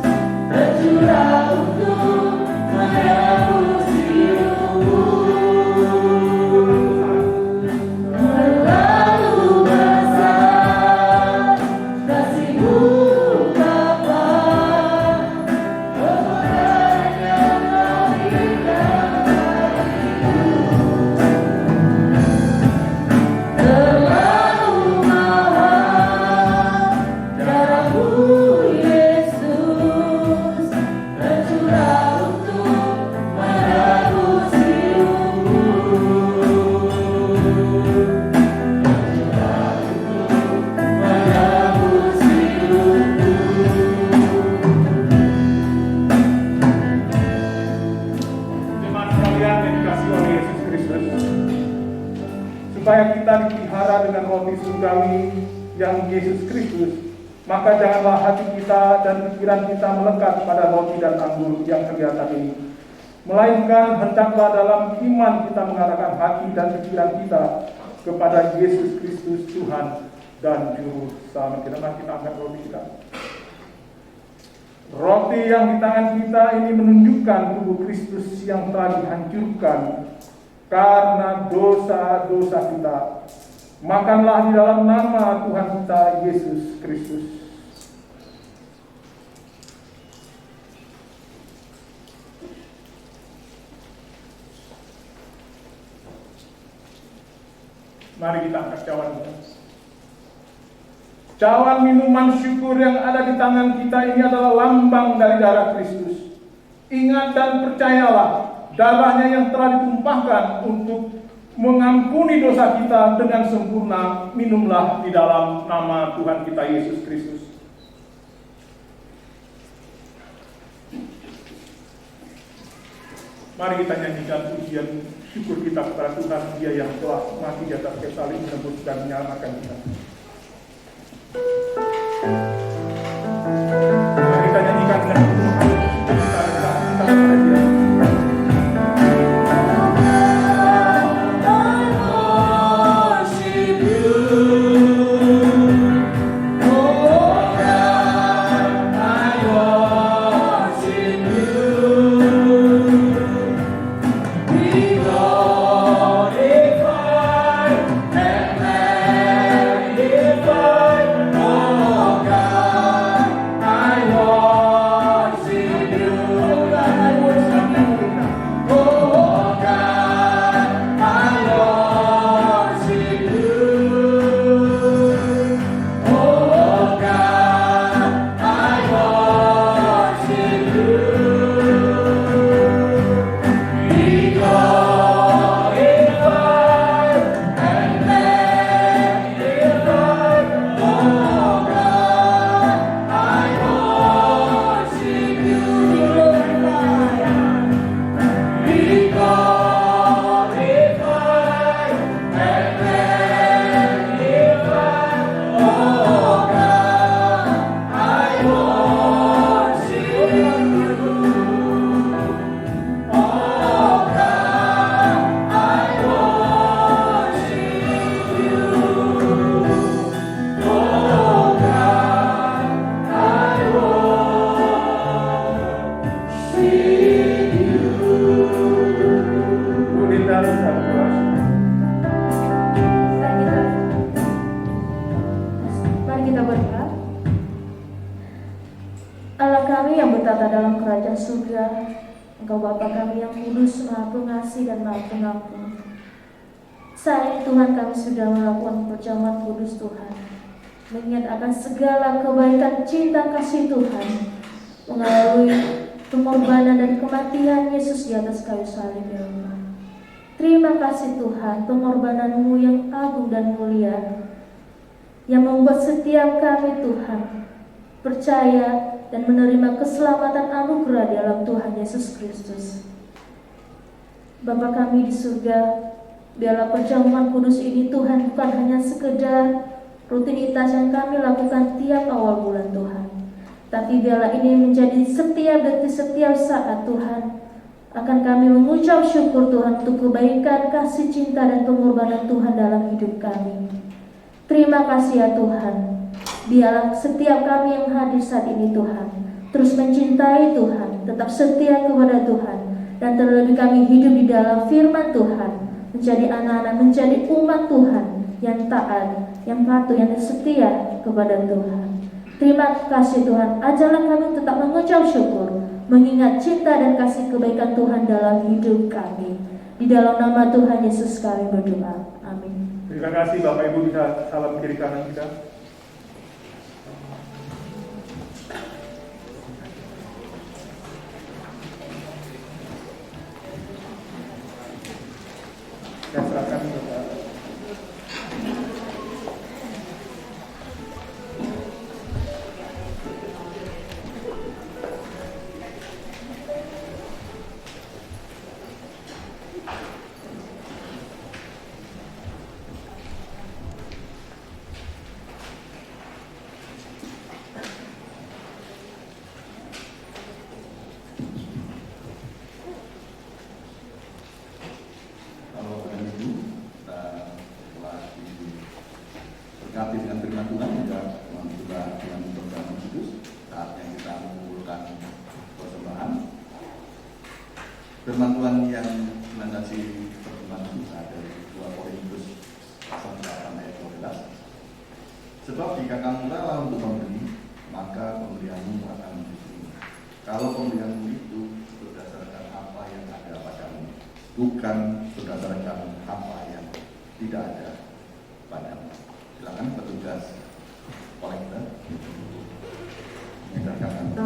tercurah untuk menebus hidupku. Terlalu besar kasih-Mu Bapa, pengorbanan yang Kau berikan bagiku. Terlalu mahal darah-Mu Yesus, tercurah untuk menebus hidupku. Menebus hidupku. Jemaat sekalian yang dikasihi oleh Yesus Kristus, supaya kita dipelihara dengan roti surgawi yang Yesus Kristus, maka janganlah hati kita dan pikiran kita melekat pada roti dan anggur yang kelihatan ini, melainkan hendaklah dalam iman kita mengarahkan hati dan pikiran kita kepada Yesus Kristus Tuhan dan Juru Selamat kita. Mari kita angkat roti kita. Roti yang di tangan kita ini menunjukkan tubuh Kristus yang telah dihancurkan karena dosa-dosa kita. Makanlah di dalam nama Tuhan kita Yesus Kristus. Mari kita angkat cawan kita. Cawan minuman syukur yang ada di tangan kita ini adalah lambang dari darah Kristus. Ingat dan percayalah, darahnya yang telah ditumpahkan untuk mengampuni dosa kita dengan sempurna. Minumlah di dalam nama Tuhan kita Yesus Kristus. Mari kita nyanyikan pujian syukur kita kepada Tuhan, Dia yang telah mati di atas kayu salib menebus dan menyelamatkan kita. Mari kita nyanyikan dengan penuh hati kita kepada Dia. Glorify and magnify. kami yang bertata dalam kerajaan surga, Engkau Bapa kami yang kudus, Maha Pengasih dan Maha Pengampun. Saat ini Tuhan kami sudah melakukan perjamuan kudus Tuhan, mengingat akan segala kebaikan cinta kasih Tuhan melalui pengorbanan dan kematian Yesus di atas kayu salib ya Allah. Terima kasih Tuhan, pengorbanan-Mu yang agung dan mulia, yang membuat setiap kami Tuhan percaya dan menerima keselamatan anugerah dalam Tuhan Yesus Kristus. Bapa kami di surga, biarlah perjamuan kudus ini Tuhan bukan hanya sekedar rutinitas yang kami lakukan tiap awal bulan Tuhan, tapi biarlah ini menjadi setiap detik, setiap saat Tuhan, akan kami mengucap syukur Tuhan untuk kebaikan, kasih cinta dan pengorbanan Tuhan dalam hidup kami. Terima kasih ya Tuhan. Biarlah setiap kami yang hadir saat ini Tuhan terus mencintai Tuhan, tetap setia kepada Tuhan, dan terlebih kami hidup di dalam firman Tuhan, menjadi anak-anak, menjadi umat Tuhan yang taat, yang patuh, yang setia kepada Tuhan. Terima kasih Tuhan, ajarlah kami tetap mengucap syukur, mengingat cinta dan kasih kebaikan Tuhan dalam hidup kami. Di dalam nama Tuhan Yesus kami berdoa. Amin. Terima kasih Bapak Ibu, bisa salam kiri kanan kita. Saya serahkan kepada berkati dengan firman Tuhan juga dengan perjamuan kudus. Saatnya kita mengumpulkan persembahan. Firman Tuhan yang melandasi pertemuan kita dari 2 Korintus pasal 8 ayat 12. Sebab jika kamu rela untuk memberi, maka pemberianmu akan diterima. Kalau pemberianmu itu berdasarkan apa yang ada padamu, bukan berdasarkan apa yang tidak ada padamu. Silakan petugas kolektor menyerahkan.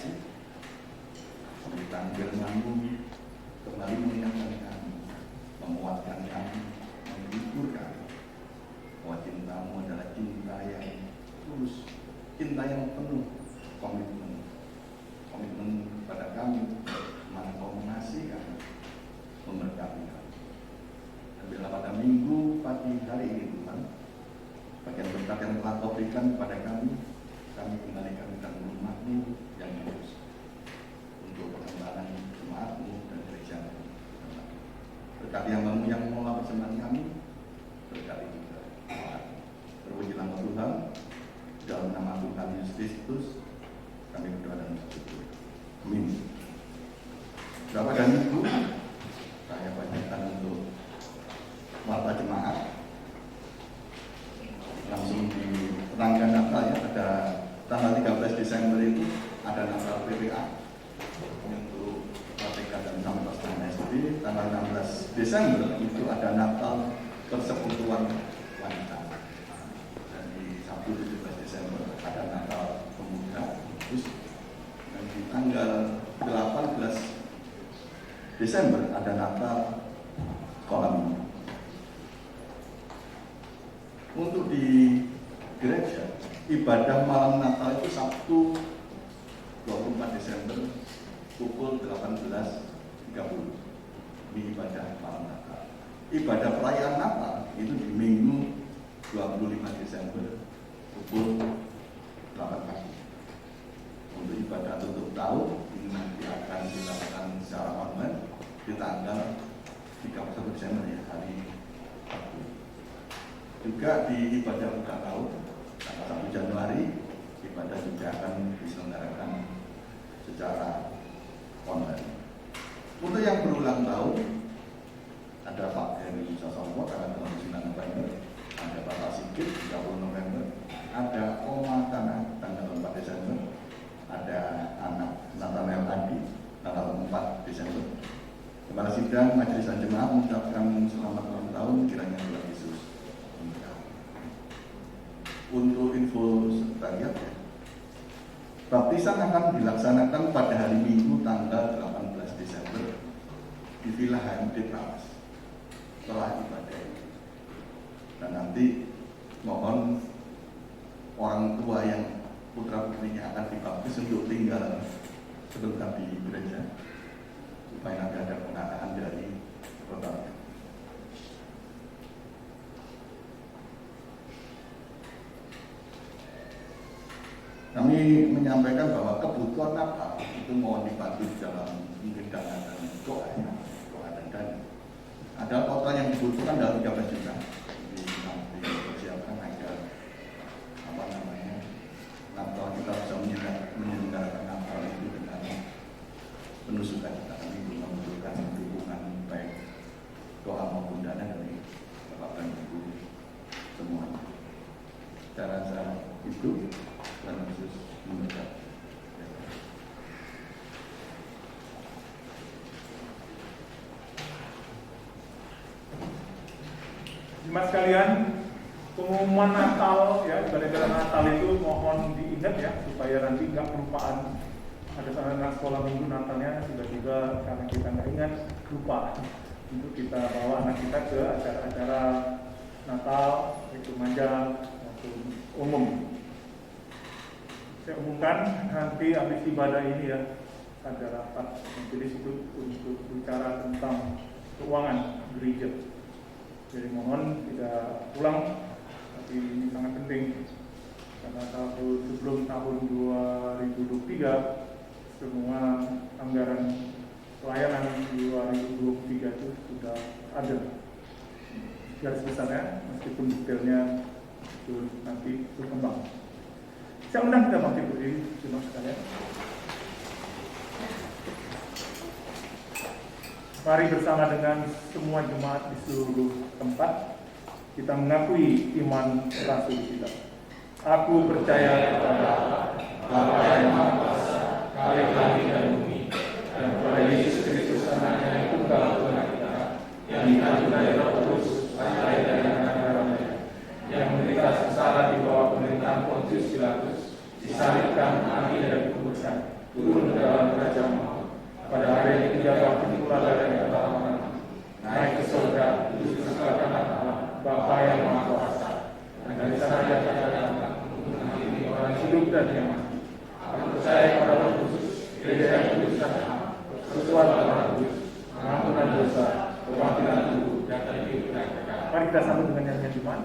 kasih. Tentang firman-Mu kembali mengingatkan kami, menguatkan kami, menghibur kami bahwa cinta-Mu adalah cinta yang tulus, cinta yang penuh komitmen pada kami, mana Kau mengasihi kami, memberkati kami. Dan bila pada minggu pagi hari ini Tuhan, bagian berkat yang telah Kau berikan kepada kami kembalikan ke rumah-Mu yang kudus untuk perkembangan jemaat-Mu dan gereja-Mu. Berkati hamba-Mu yang mengelola persembahan kami, berkati juga terpuji nama Tuhan, dalam nama Tuhan Yesus Kristus kami berdoa dan bersyukur. Amin. Bapak dan Ibu, saya bacakan untuk warta jemaat. Langsung diterangkan Natal ya, ada tanggal 13 Desember itu ada Natal PPA untuk KPK dan Sampai SD. Tanggal 16 Desember itu ada Natal Persekutuan Wanita. Dan di Sabtu 17 Desember ada Natal Pemuda. Dan di tanggal 18 Desember ada Natal Sekolah Minggu. Untuk di gereja, ibadah malam Natal itu Sabtu 24 Desember pukul 18.30. Ini ibadah malam Natal. Ibadah perayaan Natal itu di Minggu 25 Desember pukul 8 pagi. Untuk ibadah tutup tahun ini nanti akan dilakukan secara online di tanggal 31 Desember ya, hari Sabtu. Juga di ibadah buka tahun tanggal 1 Januari ibadah juga akan diselenggarakan secara online. Untuk yang berulang tahun ada Pak Heri Sasongko tanggal 29 November, ada Bapak Sigit 30 November, ada Oma Kana tanggal 4 Desember, ada anak Nathanael Adi tanggal 4 Desember. Kepala Sidang Majelis dan Jemaat mengucapkan selamat ulang tahun kiranya Tuhan Yesus memberkati. Untuk info sekretariat ya, baptisan akan dilaksanakan pada hari Minggu tanggal 18 Desember di Villa HMD Pramas setelah ibadah ini. Dan nanti mohon orang tua yang putra putrinya akan dibaptis untuk tinggal sebentar di gereja supaya nanti ada pengataan dari kota. Kami menyampaikan bahwa kebutuhan Natal itu mohon dibantu dalam mungkin dana dan doa dan dana. Ada total yang dibutuhkan dalam 13 juta. Jadi nanti persiapkan agar Natal kita bisa menyelenggarakan Natal itu dengan penuh sukacita. Kami membutuhkan dukungan baik doa maupun dana dari Bapak dan Ibu semua. Cara itu Tuhan Yesus memberkati. Jemaat sekalian, pengumuman Natal ya, ibadah Natal itu mohon diingat ya supaya nanti nggak kelupaan. Ada anak sekolah minggu Natalnya tiba-tiba karena kita nggak ingat lupa untuk kita bawa anak kita ke acara-acara Natal itu maja maupun umum. Saya umumkan nanti habis ibadah ini ya ada rapat majelis itu untuk bicara tentang keuangan gereja. Jadi mohon tidak pulang, tapi ini sangat penting karena sebelum tahun 2023 semua anggaran pelayanan 2023 itu sudah ada garis besarnya, meskipun detailnya itu nanti berkembang. Saya undang kita bangkit berdiri, jemaat sekalian. Mari bersama dengan semua jemaat di seluruh tempat kita mengakui iman rasul kita. Aku percaya kepada Bapa yang Maha Kuasa, Khalik langit dan bumi, dan kepada Yesus Kristus Anaknya yang tunggal Tuhan kita, yang dikandung dari Roh Kudus, lahir dari anak Maria, yang menderita sengsara di bawah pemerintahan Pontius Pilatus, disalibkan, mati dan dikuburkan, turun ke dalam kerajaan pada hari ketiga waktu pula dari ketahanan naik ke surga menuju sebelah Allah Bapa yang Maha Kuasa, dan dari sana dia akan menghakimi orang hidup dan yang mati. Aku percaya pada Roh Kudus, gereja yang kudus dan persekutuan orang kudus, pengampunan dosa, kebangkitan tubuh dan hidup yang kekal. Mari kita sambut dengan nyanyian Jumat.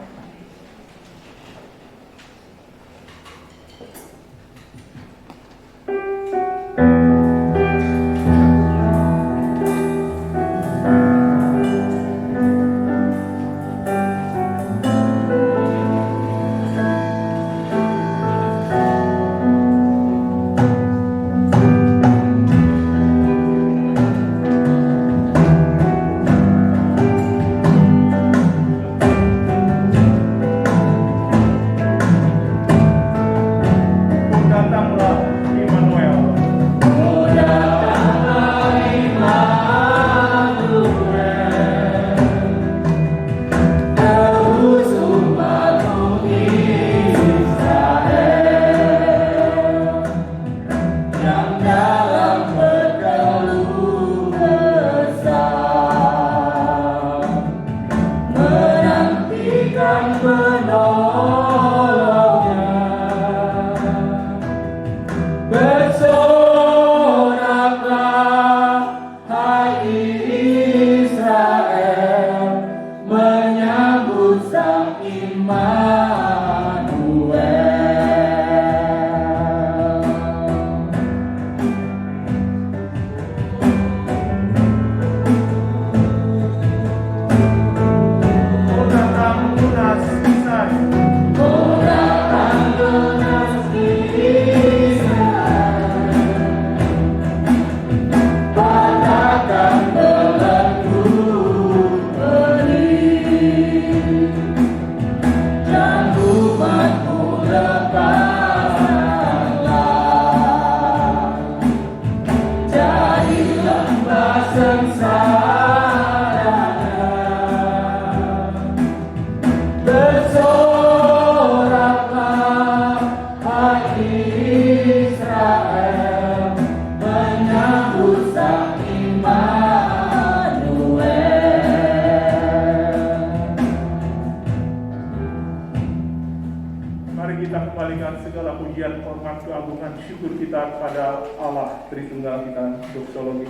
Syukur kita kepada Allah Tritunggal kita, doksologi.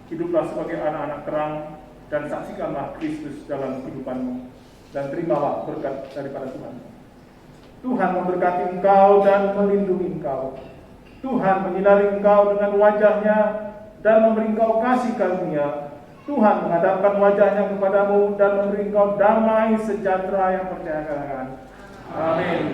Hiduplah sebagai anak-anak terang dan saksikanlah Kristus dalam kehidupanmu, dan terimalah berkat daripada Tuhan. Tuhan memberkati engkau dan melindungi engkau. Tuhan menyinari engkau dengan wajahnya dan memberi engkau kasih karunia. Tuhan menghadapkan wajahnya kepadamu dan memberi engkau damai sejahtera yang berkehangan. Amin.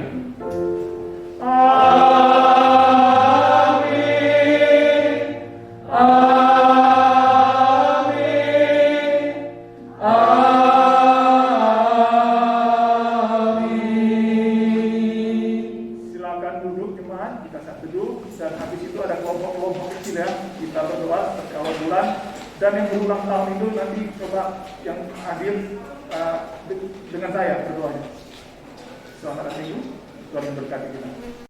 Dan yang berulang tahun itu nanti coba yang hadir dengan saya berdoanya. Selamat hari Minggu, Tuhan memberkati kita.